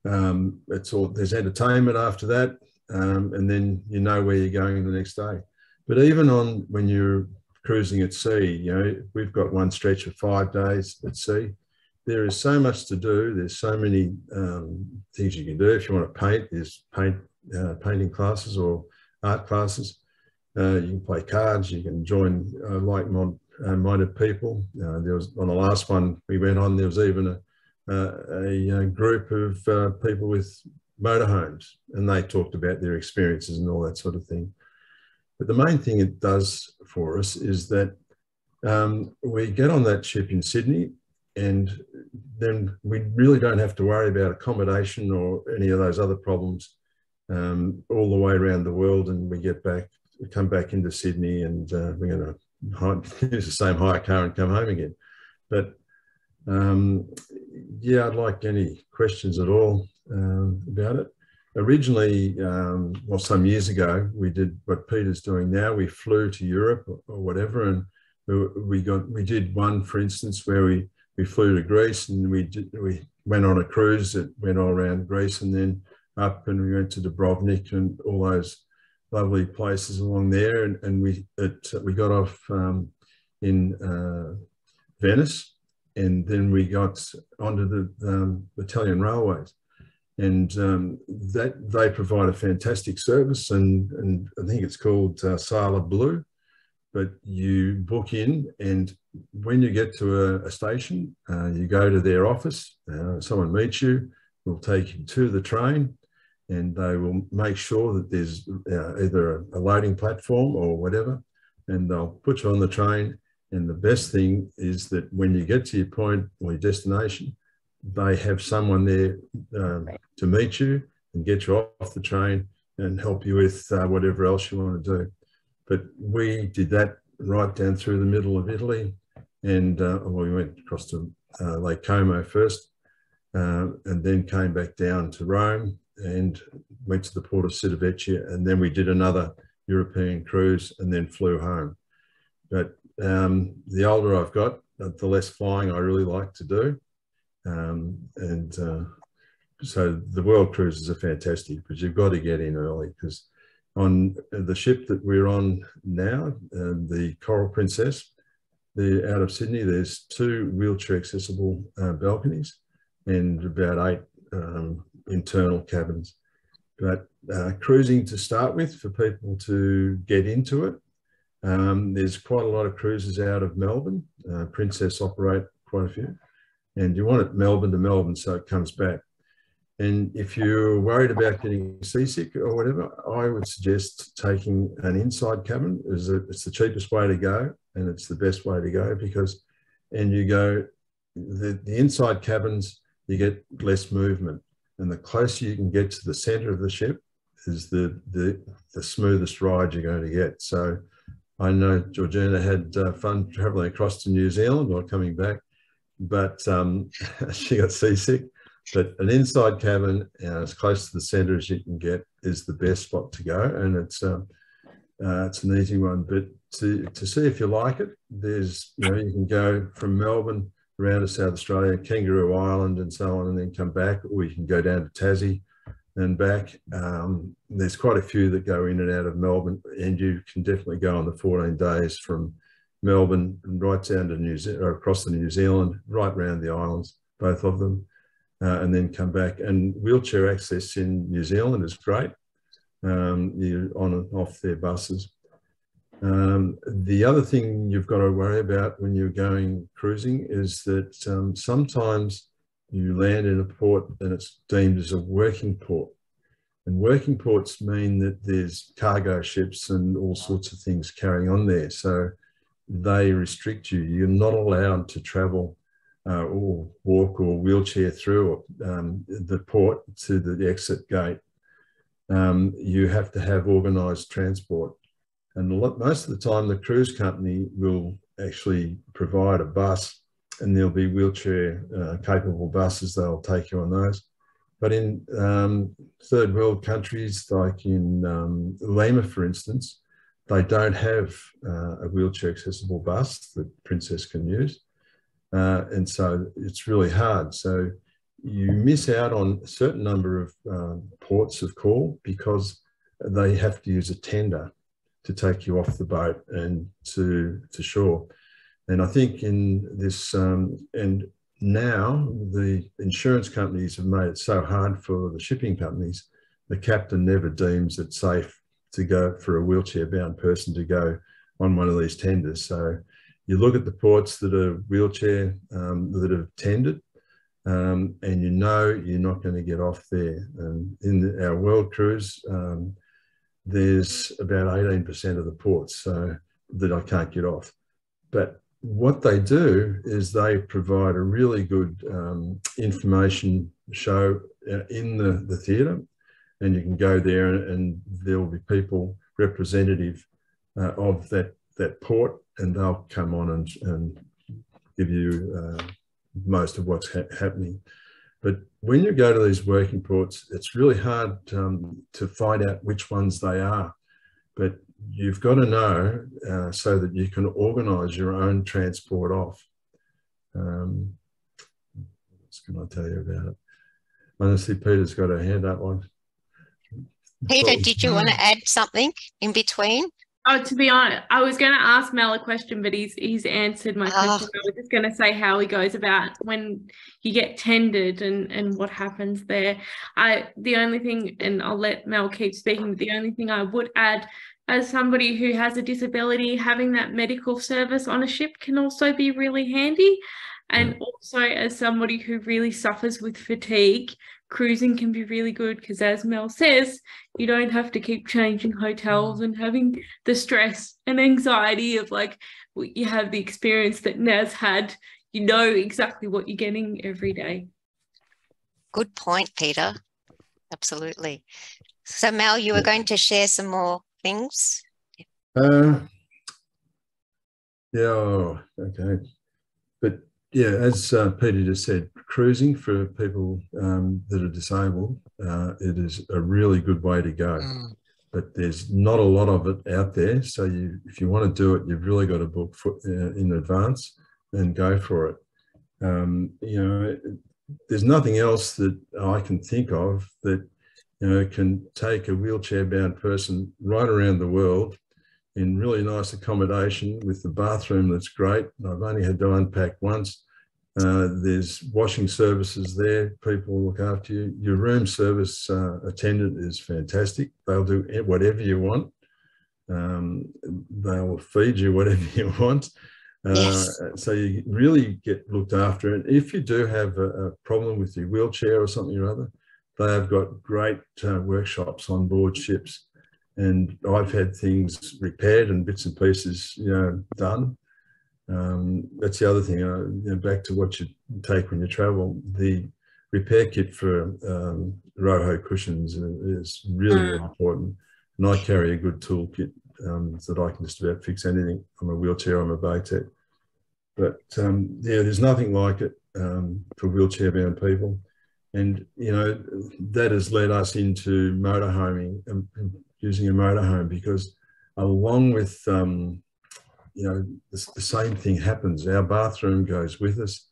There's entertainment after that. And then you know where you're going the next day. But even when you're cruising at sea, you know, we've got one stretch of 5 days at sea. there is so much to do. There's so many things you can do. If you want to paint, there's painting classes or art classes. You can play cards. You can join like-minded people. There was, on the last one we went on, there was even a group of people with motorhomes, and they talked about their experiences and all that sort of thing. But the main thing it does for us is that we get on that ship in Sydney, and then we really don't have to worry about accommodation or any of those other problems all the way around the world. And we come back into Sydney, and we're going to use the same hire car and come home again. But yeah, I'd like any questions at all about it. Originally, well, some years ago, we did what Peter's doing now. We flew to Europe or whatever, and we did one, for instance, where we flew to Greece, and we went on a cruise that went all around Greece, and then up, and we went to Dubrovnik and all those lovely places along there, and we got off in Venice, and then we got onto the Italian railways. And that they provide a fantastic service, and I think it's called Sala Blue. But you book in, and when you get to a station, you go to their office. Someone meets you, will take you to the train, and they will make sure that there's either a loading platform or whatever, and they'll put you on the train. And the best thing is that when you get to your point or your destination, they have someone there to meet you and get you off the train and help you with whatever else you want to do. But we did that right down through the middle of Italy, and well, we went across to Lake Como first, and then came back down to Rome and went to the port of Civitavecchia, and then we did another European cruise and then flew home. But the older I've got, the less flying I really like to do. So the world cruises are fantastic, but you've got to get in early, because on the ship that we're on now, the Coral Princess, out of Sydney, there's 2 wheelchair accessible balconies and about 8 internal cabins. But cruising to start with, for people to get into it, there's quite a lot of cruises out of Melbourne. Princess operate quite a few. And you want it Melbourne to Melbourne, so it comes back. And if you're worried about getting seasick or whatever, I would suggest taking an inside cabin. It's the cheapest way to go, and it's the best way to go, because, and you go, the inside cabins, you get less movement. And the closer you can get to the center of the ship is the smoothest ride you're going to get. So I know Georgina had fun traveling across to New Zealand or coming back, but she got seasick. But an inside cabin, as close to the centre as you can get, is the best spot to go, and it's an easy one. But to see if you like it, there's, you can go from Melbourne around to South Australia, Kangaroo Island, and so on, and then come back, or you can go down to Tassie and back. There's quite a few that go in and out of Melbourne, and you can definitely go on the 14 days from Melbourne and right down to New Zealand, or across to New Zealand, right around the islands, both of them, and then come back. And wheelchair access in New Zealand is great. You're on and off their buses. The other thing you've got to worry about when you're going cruising is that sometimes you land in a port and it's deemed as a working port. And working ports mean that there's cargo ships and all sorts of things carrying on there. So they restrict you. You're not allowed to travel or walk or wheelchair through the port to the exit gate. You have to have organised transport. And most of the time, the cruise company will actually provide a bus, and there'll be wheelchair capable buses. They'll take you on those. But in third world countries, like in Lima, for instance, they don't have a wheelchair accessible bus that Princess can use. And so it's really hard. So you miss out on a certain number of ports of call because they have to use a tender to take you off the boat and to shore. And I think in this, and now the insurance companies have made it so hard for the shipping companies, the captain never deems it safe to go for a wheelchair-bound person to go on one of these tenders. So you look at the ports that are wheelchair that have tendered, and you know you're not going to get off there. And in our world cruise, there's about 18% of the ports that I can't get off. But what they do is they provide a really good information show in the theatre, and you can go there and there will be people representative of that port, and they'll come on and give you most of what's happening. But when you go to these working ports, it's really hard to find out which ones they are. But you've got to know so that you can organise your own transport off. What else can I tell you about it? Honestly, Peter's got a hand up on. Peter, did you want to add something in between? Oh, to be honest, I was going to ask Mel a question, but he's answered my question. I was just going to say how he goes about when you get tendered and what happens there. The only thing, and I'll let Mel keep speaking, but the only thing I would add, as somebody who has a disability, having that medical service on a ship can also be really handy. And also as somebody who really suffers with fatigue, cruising can be really good because, as Mel says, you don't have to keep changing hotels and having the stress and anxiety of, like, you have the experience that Naz had. You know exactly what you're getting every day. Good point, Peter. Absolutely. So, Mel, you were going to share some more things? Yeah, okay. But yeah, as Peter just said, cruising for people that are disabled, it is a really good way to go. But there's not a lot of it out there. So if you want to do it, you've really got to book in advance and go for it. You know, there's nothing else that I can think of that, you know, can take a wheelchair-bound person right around the world in really nice accommodation with the bathroom that's great. I've only had to unpack once. There's washing services there. People look after you. Your room service attendant is fantastic. They'll do whatever you want. They'll feed you whatever you want. Yes. So you really get looked after. And if you do have a problem with your wheelchair or something or other, they have got great workshops on board ships. And I've had things repaired and bits and pieces, you know, done. That's the other thing, you know, back to what you take when you travel. The repair kit for Roho cushions is really, really important. And I carry a good toolkit so that I can just about fix anything. I'm a wheelchair, I'm a BATEC. But yeah, there's nothing like it for wheelchair-bound people. And, you know, that has led us into motorhoming and using a motorhome, because along with, you know, the same thing happens. Our bathroom goes with us.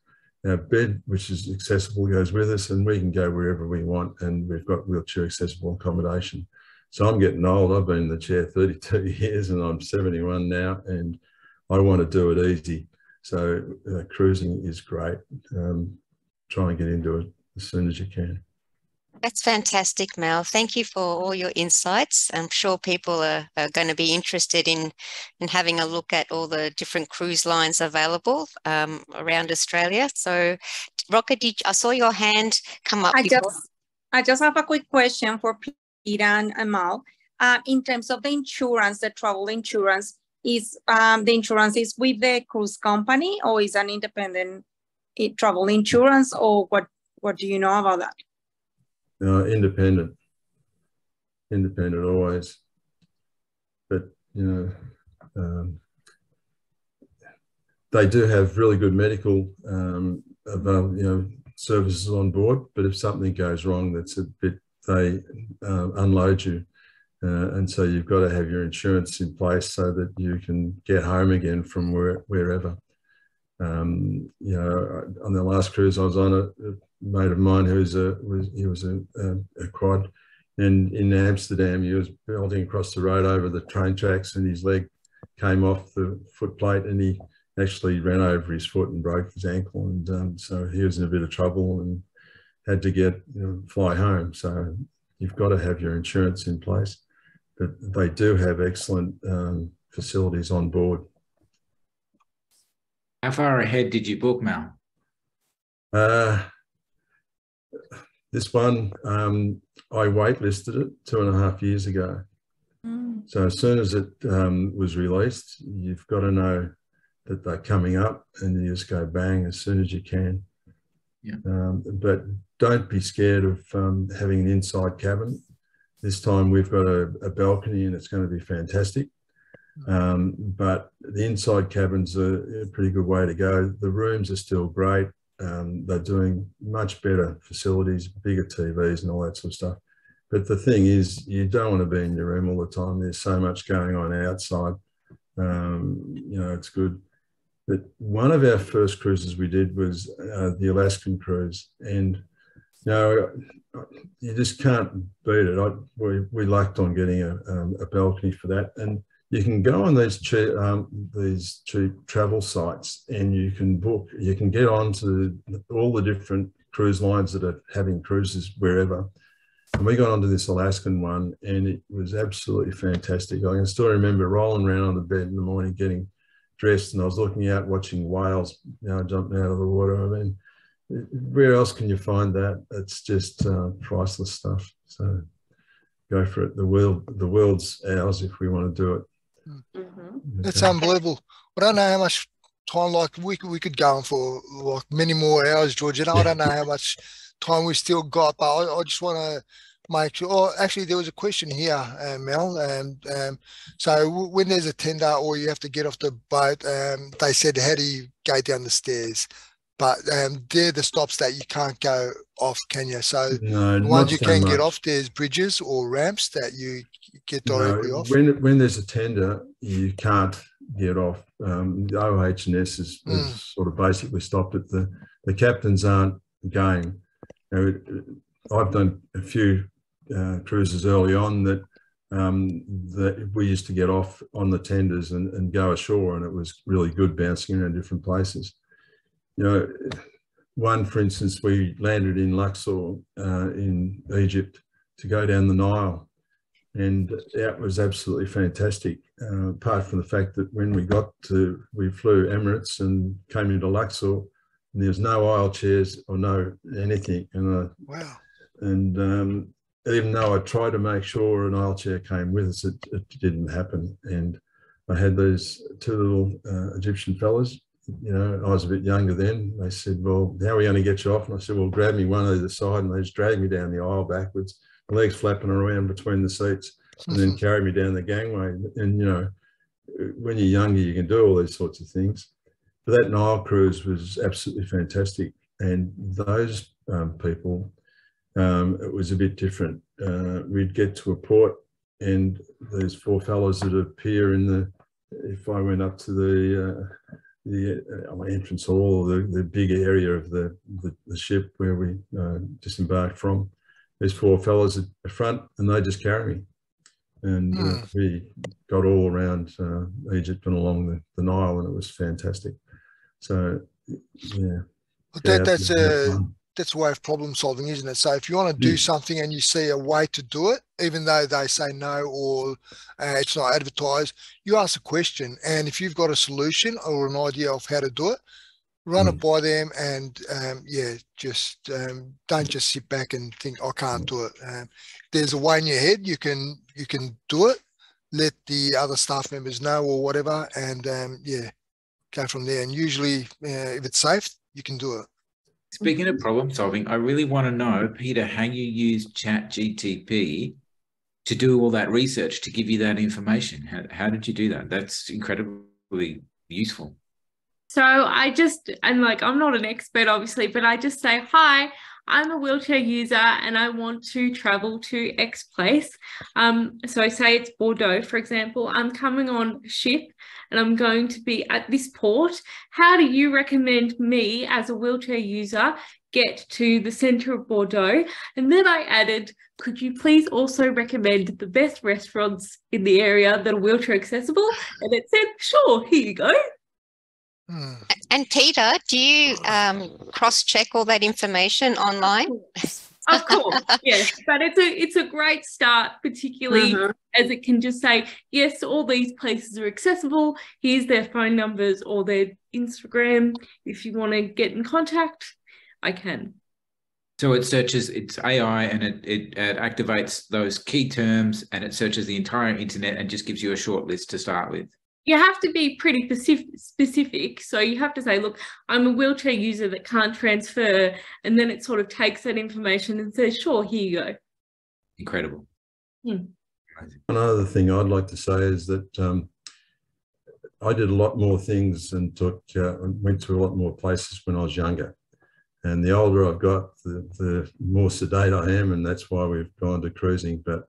Our bed, which is accessible, goes with us, and we can go wherever we want, and we've got wheelchair accessible accommodation. So I'm getting old. I've been in the chair 32 years and I'm 71 now, and I want to do it easy. So cruising is great. Try and get into it as soon as you can. That's fantastic, Mel. Thank you for all your insights. I'm sure people are going to be interested in having a look at all the different cruise lines available around Australia. So, Rocca, I saw your hand come up. I just have a quick question for Peter and Mel. In terms of the insurance, the travel insurance, is the insurance is with the cruise company, or is an independent travel insurance, or what do you know about that? Independent always. But, you know, they do have really good medical services on board, but if something goes wrong, that's a bit, they unload you. And so you've got to have your insurance in place so that you can get home again from wherever. You know, on the last cruise I was on, a mate of mine who was a quad, and in Amsterdam he was belting across the road over the train tracks, and his leg came off the footplate, and he actually ran over his foot and broke his ankle, and so he was in a bit of trouble and had to fly home. So you've got to have your insurance in place, but they do have excellent facilities on board. How far ahead did you book, Mal? This one, I waitlisted it 2.5 years ago. So as soon as it was released, you've got to know that they're coming up, and you just go bang as soon as you can. Yeah. But don't be scared of having an inside cabin. This time we've got a balcony, and it's going to be fantastic. But the inside cabins are a pretty good way to go. The rooms are still great. They're doing much better facilities, bigger TVs and all that sort of stuff. But the thing is, you don't want to be in your room all the time. There's so much going on outside. It's good. But one of our first cruises we did was the Alaskan cruise. And, you just can't beat it. We lucked on getting a balcony for that. And you can go on these cheap travel sites, and you can get onto all the different cruise lines that are having cruises wherever. And we got onto this Alaskan one, and it was absolutely fantastic. I can still remember rolling around on the bed in the morning, getting dressed, and I was looking out, watching whales, jumping out of the water. I mean, where else can you find that? It's just priceless stuff. So go for it. The world's ours if we want to do it. That's unbelievable. I don't know how much time, like we could go on for like many more hours, Georgina. I don't know how much time we still got, but I just want to make sure. Oh, actually, there was a question here, Mel. So when there's a tender or you have to get off the boat, they said, how do you go down the stairs? But they're the stops that you can't go off, can you? So no, the ones you can much. get off, there's bridges or ramps that you get directly off. When there's a tender, you can't get off. The OH&S is sort of basically stopped it. The captains aren't going. I've done a few cruises early on that we used to get off on the tenders and go ashore, and it was really good bouncing around different places. One, for instance, we landed in Luxor in Egypt to go down the Nile, and that was absolutely fantastic. Apart from the fact that when we flew Emirates and came into Luxor, and there was no aisle chairs or no anything. And wow. And even though I tried to make sure an aisle chair came with us, it didn't happen. And I had these two little Egyptian fellas. I was a bit younger then. They said, well, how are we going to get you off? And I said, well, grab me one either side. And they just dragged me down the aisle backwards, my legs flapping around between the seats, and then carried me down the gangway. And, when you're younger, you can do all these sorts of things. But that Nile cruise was absolutely fantastic. And those people, it was a bit different. We'd get to a port, and there's four fellows that appear if I went up to the entrance hall, the big area of the ship where we disembarked from, there's four fellows at the front, and they just carry me. And we got all around Egypt and along the Nile, and it was fantastic. So, yeah. That's a way of problem solving, isn't it? So if you want to do something and you see a way to do it, even though they say no or it's not advertised, you ask a question. And if you've got a solution or an idea of how to do it, run it by them, and don't just sit back and think, I can't do it. There's a way in your head, you can do it, let the other staff members know or whatever, and go from there. And usually if it's safe, you can do it. Speaking of problem solving, I really want to know, Peter, how you use ChatGPT to do all that research, to give you that information. How did you do that? That's incredibly useful. So I'm not an expert, obviously, but I just say, hi, I'm a wheelchair user and I want to travel to X place. So say it's Bordeaux, for example. I'm coming on a ship and I'm going to be at this port. How do you recommend me as a wheelchair user get to the centre of Bordeaux? And then I added, could you please also recommend the best restaurants in the area that are wheelchair accessible? And it said, sure, here you go. And Peter, do you cross-check all that information online? Of course, yes, but it's a great start, particularly as it can just say, yes, all these places are accessible. Here's their phone numbers or their Instagram. If you want to get in contact, I can. So it searches, it's AI, and it activates those key terms, and it searches the entire internet and just gives you a short list to start with. You have to be pretty specific. So you have to say, look, I'm a wheelchair user that can't transfer. And then it sort of takes that information and says, sure, here you go. Incredible. One other thing I'd like to say is that I did a lot more things and went to a lot more places when I was younger. And the older I've got, the more sedate I am. And that's why we've gone to cruising. But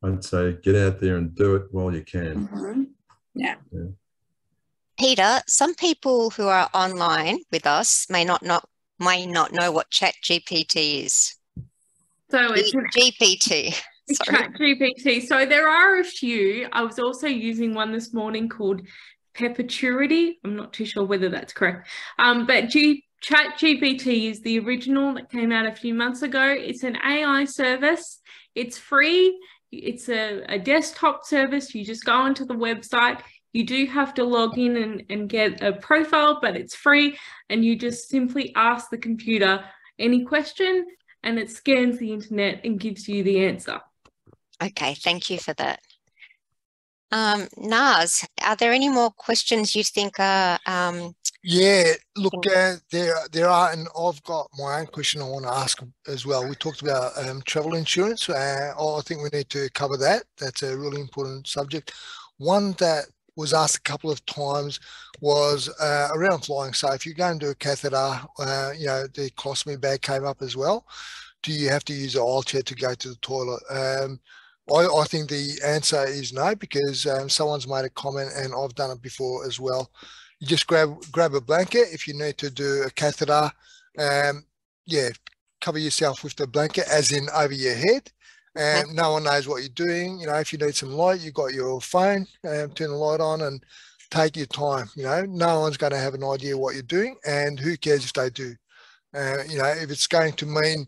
I'd say get out there and do it while you can. Yeah. Peter, some people who are online with us may not know what ChatGPT is. So it's GPT. ChatGPT. So there are a few. I was also using one this morning called Perpetuity. I'm not too sure whether that's correct. But ChatGPT is the original that came out a few months ago. It's an AI service. It's free. It's a desktop service. You just go onto the website. You do have to log in and get a profile, but it's free. And you just simply ask the computer any question and it scans the internet and gives you the answer. Okay, thank you for that. Naz, are there any more questions you think are... Yeah, look, there are, and I've got my own question I want to ask as well. We talked about travel insurance. I think we need to cover that. That's a really important subject. One that was asked a couple of times was around flying. So if you're going to do a catheter, you know, the colostomy bag came up as well. Do you have to use an aisle chair to go to the toilet? I think the answer is no, because someone's made a comment and I've done it before as well. You just grab a blanket if you need to do a catheter. Yeah, cover yourself with the blanket, as in over your head. And no one knows what you're doing. You know, if you need some light, you've got your phone, turn the light on and take your time. You know, no one's going to have an idea what you're doing, and who cares if they do? You know, if it's going to mean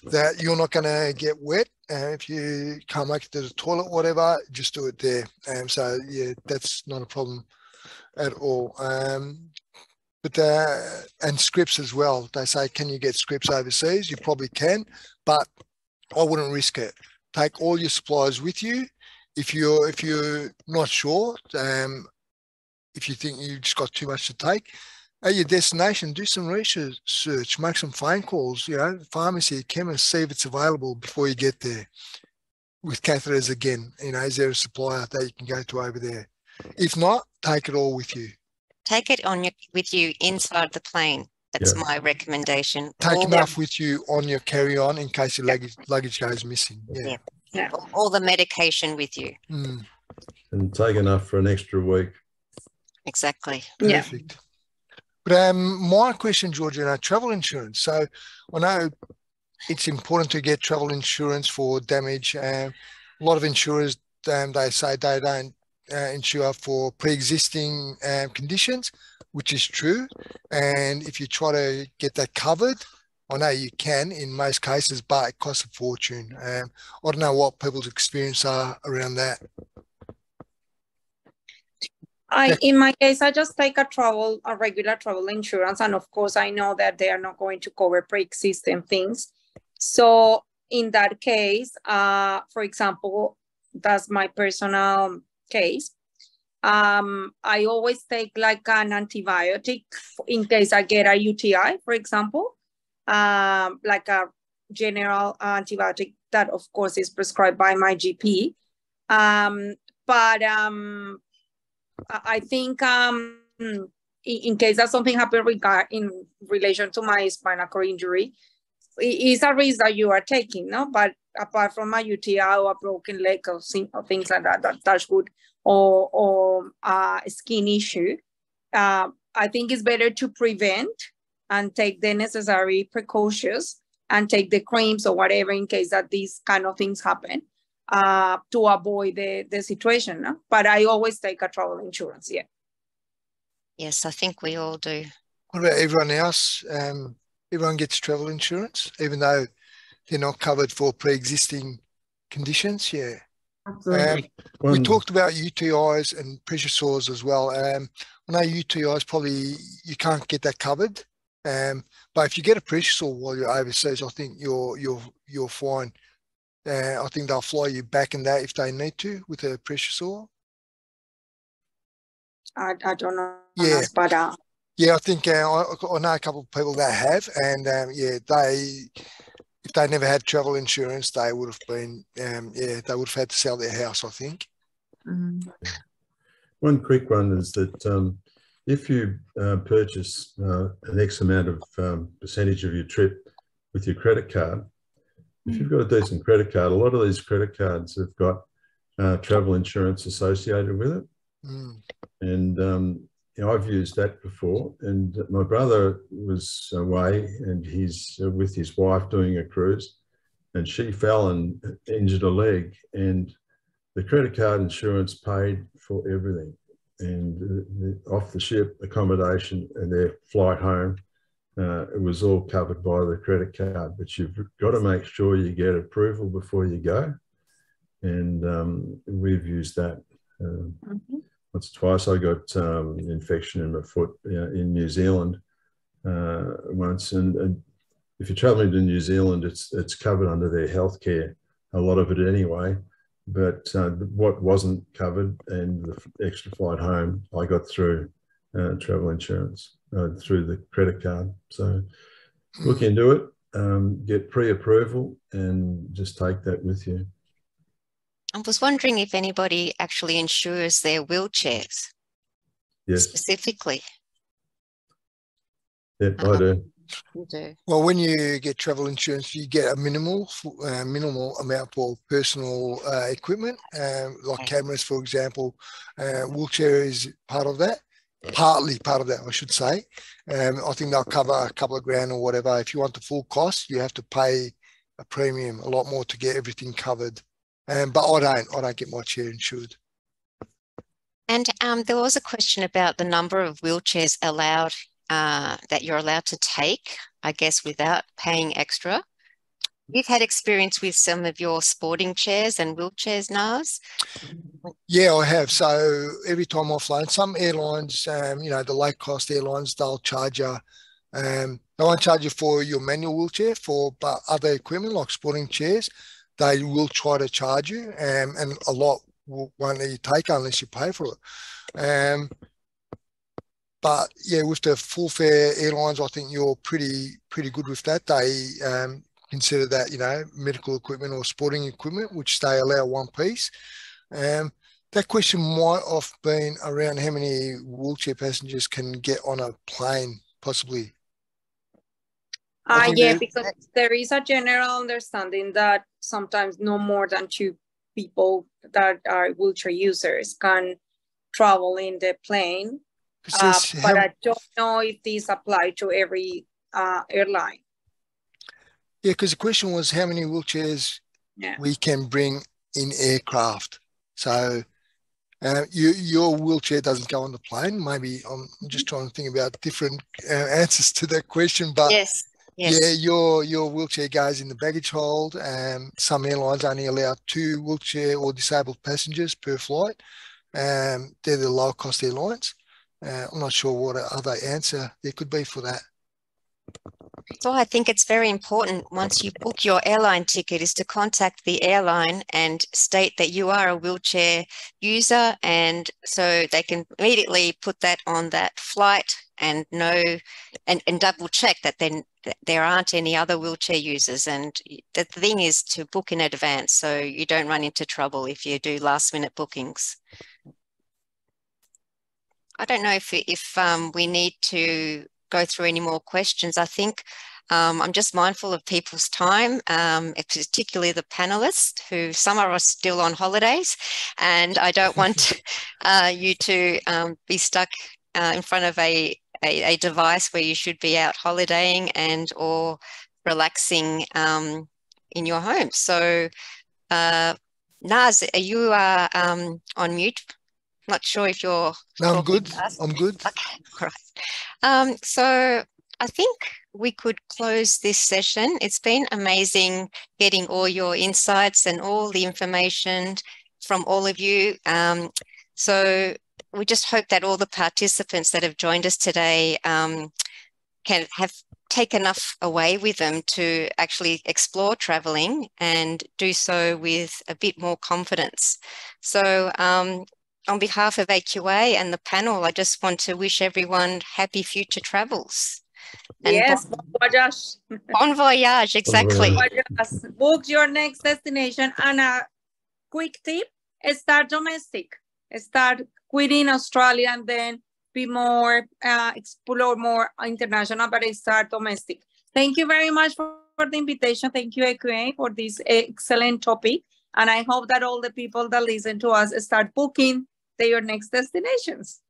that you're not going to get wet, if you can't make it to the toilet, whatever, just do it there. So yeah, that's not a problem at all. But and scripts as well. They say, can you get scripts overseas? You probably can, but I wouldn't risk it. Take all your supplies with you. If you're not sure, if you think you've just got too much to take, at your destination, do some research, make some phone calls, you know, pharmacy, chemist, see if it's available before you get there. With catheters again, you know, is there a supplier that you can go to over there? If not, take it all with you. Take it with you inside the plane. That's my recommendation. Take enough with you on your carry-on in case your luggage goes missing. Yeah. All the medication with you. And take enough for an extra week. Exactly. Perfect. But my question, Georgina, travel insurance. So I know it's important to get travel insurance for damage. A lot of insurers, they say they don't insure for pre-existing conditions, which is true. And if you try to get that covered, I know you can in most cases, but it costs a fortune. I don't know what people's experience are around that. In my case, I just take a regular travel insurance. And of course, I know that they are not going to cover pre-existing things. So in that case, for example, that's my personal case. I always take like an antibiotic in case I get a UTI, for example, like a general antibiotic that of course is prescribed by my GP. But I think in case that something happened in relation to my spinal cord injury, it's a risk that you are taking, no? But apart from a UTI or a broken leg or things like that, that's good, or a skin issue, I think it's better to prevent and take the necessary precautions and take the creams or whatever in case that these kind of things happen. To avoid the situation, no? But I always take a travel insurance, Yes, I think we all do. What about everyone else? Everyone gets travel insurance, even though they're not covered for pre-existing conditions. Yeah. Absolutely. We talked about UTIs and pressure sores as well. I know UTIs probably you can't get that covered, but if you get a pressure sore while you're overseas, I think you're fine. I think they'll fly you back in that if they need to with a pressure sore. I don't know. Yeah, but yeah, I think I know a couple of people that have, and yeah, if they never had travel insurance, they would have been, yeah, they would have had to sell their house, I think. One quick one is that if you purchase an X amount of percentage of your trip with your credit card, if you've got a decent credit card, a lot of these credit cards have got travel insurance associated with it. And you know, I've used that before. And my brother was away and he's with his wife doing a cruise, and she fell and injured a leg, and the credit card insurance paid for everything. And off the ship, accommodation and their flight home, it was all covered by the credit card. But you've got to make sure you get approval before you go. And we've used that once or twice. I got infection in my foot in New Zealand once. And if you're traveling to New Zealand, it's covered under their healthcare, a lot of it anyway. But what wasn't covered and the extra flight home, I got through travel insurance, through the credit card. So look into it, get pre-approval and just take that with you. I was wondering if anybody actually insures their wheelchairs. Yes. Specifically. Yep, I do. You do. Well, when you get travel insurance, you get a minimal amount for personal equipment, like cameras, for example. Wheelchair is part of that, partly part of that, I should say. I think they'll cover a couple of grand or whatever. If you want the full cost, you have to pay a premium, a lot more to get everything covered. But I don't get my chair insured. And there was a question about the number of wheelchairs allowed that you're allowed to take, I guess, without paying extra. You've had experience with some of your sporting chairs and wheelchairs, Naz? Yeah, I have. So every time I've flown, some airlines, you know, the low-cost airlines, they'll charge you. They won't charge you for your manual wheelchair, but other equipment like sporting chairs, they will try to charge you, and a lot won't let you take unless you pay for it. But yeah, with the full fare airlines, I think you're pretty good with that. They consider that, you know, medical equipment or sporting equipment, which they allow one piece. That question might have been around how many wheelchair passengers can get on a plane, possibly. Yeah, because there is a general understanding that sometimes no more than 2 people that are wheelchair users can travel in the plane. But I don't know if these apply to every airline. Yeah, because the question was how many wheelchairs we can bring in aircraft. So your wheelchair doesn't go on the plane. Maybe I'm just trying to think about different answers to that question. But yes. Yeah, your wheelchair goes in the baggage hold. Some airlines only allow 2 wheelchair or disabled passengers per flight. They're the low cost airlines. I'm not sure what other answer there could be for that. So I think it's very important once you book your airline ticket is to contact the airline and state that you are a wheelchair user, and so they can immediately put that on that flight and know and double check that then there aren't any other wheelchair users. And the thing is to book in advance so you don't run into trouble if you do last minute bookings. I don't know if we need to go through any more questions. I think I'm just mindful of people's time, particularly the panelists, who some are still on holidays, and I don't want you to be stuck in front of a device where you should be out holidaying and or relaxing in your home. So Naz, you are on mute. Not sure if you're... No, I'm good. I'm good. Okay, all right. So I think we could close this session. It's been amazing getting all your insights and all the information from all of you. So we just hope that all the participants that have joined us today can have take enough away with them to actually explore traveling and do so with a bit more confidence. So on behalf of AQA and the panel, I just want to wish everyone happy future travels. And yes, bon voyage. Bon voyage, exactly. Bon voyage. Book your next destination. And a quick tip, start domestic. Start quitting Australia and then be more, explore more international, but start domestic. Thank you very much for the invitation. Thank you, AQA, for this excellent topic. And I hope that all the people that listen to us start booking their next destinations.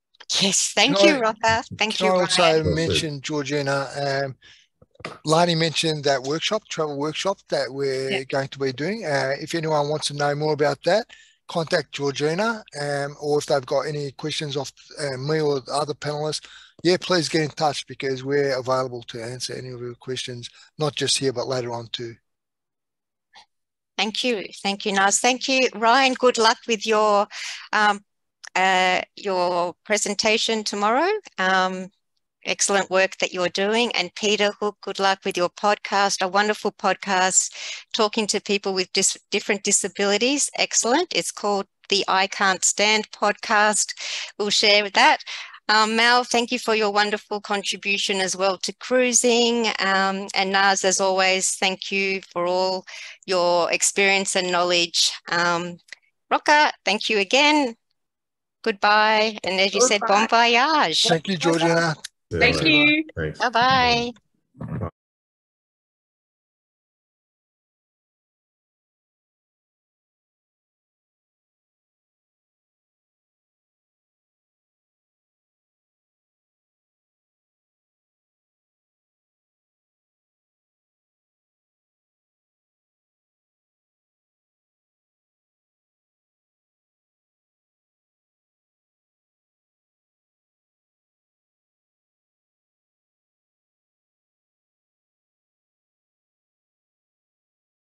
Yes, thank you, Rocca. Thank you, Ryan. I also Ryan. mentioned, Georgina, Larnie mentioned that workshop, travel workshop that we're going to be doing. If anyone wants to know more about that, contact Georgina, or if they've got any questions off me or the other panelists, please get in touch because we're available to answer any of your questions, not just here, but later on too. Thank you. Thank you, Naz. Thank you, Ryan. Good luck with your presentation tomorrow. Excellent work that you're doing. And Peter, Hooke, good luck with your podcast, a wonderful podcast, talking to people with different disabilities. Excellent. It's called the I Can't Stand podcast. We'll share that. Mel, thank you for your wonderful contribution as well to cruising. And Naz, as always, thank you for all your experience and knowledge. Rocca, thank you again. Goodbye. And as you said, bon voyage. Thank you, Georgina. Thank you. Thanks. Bye-bye.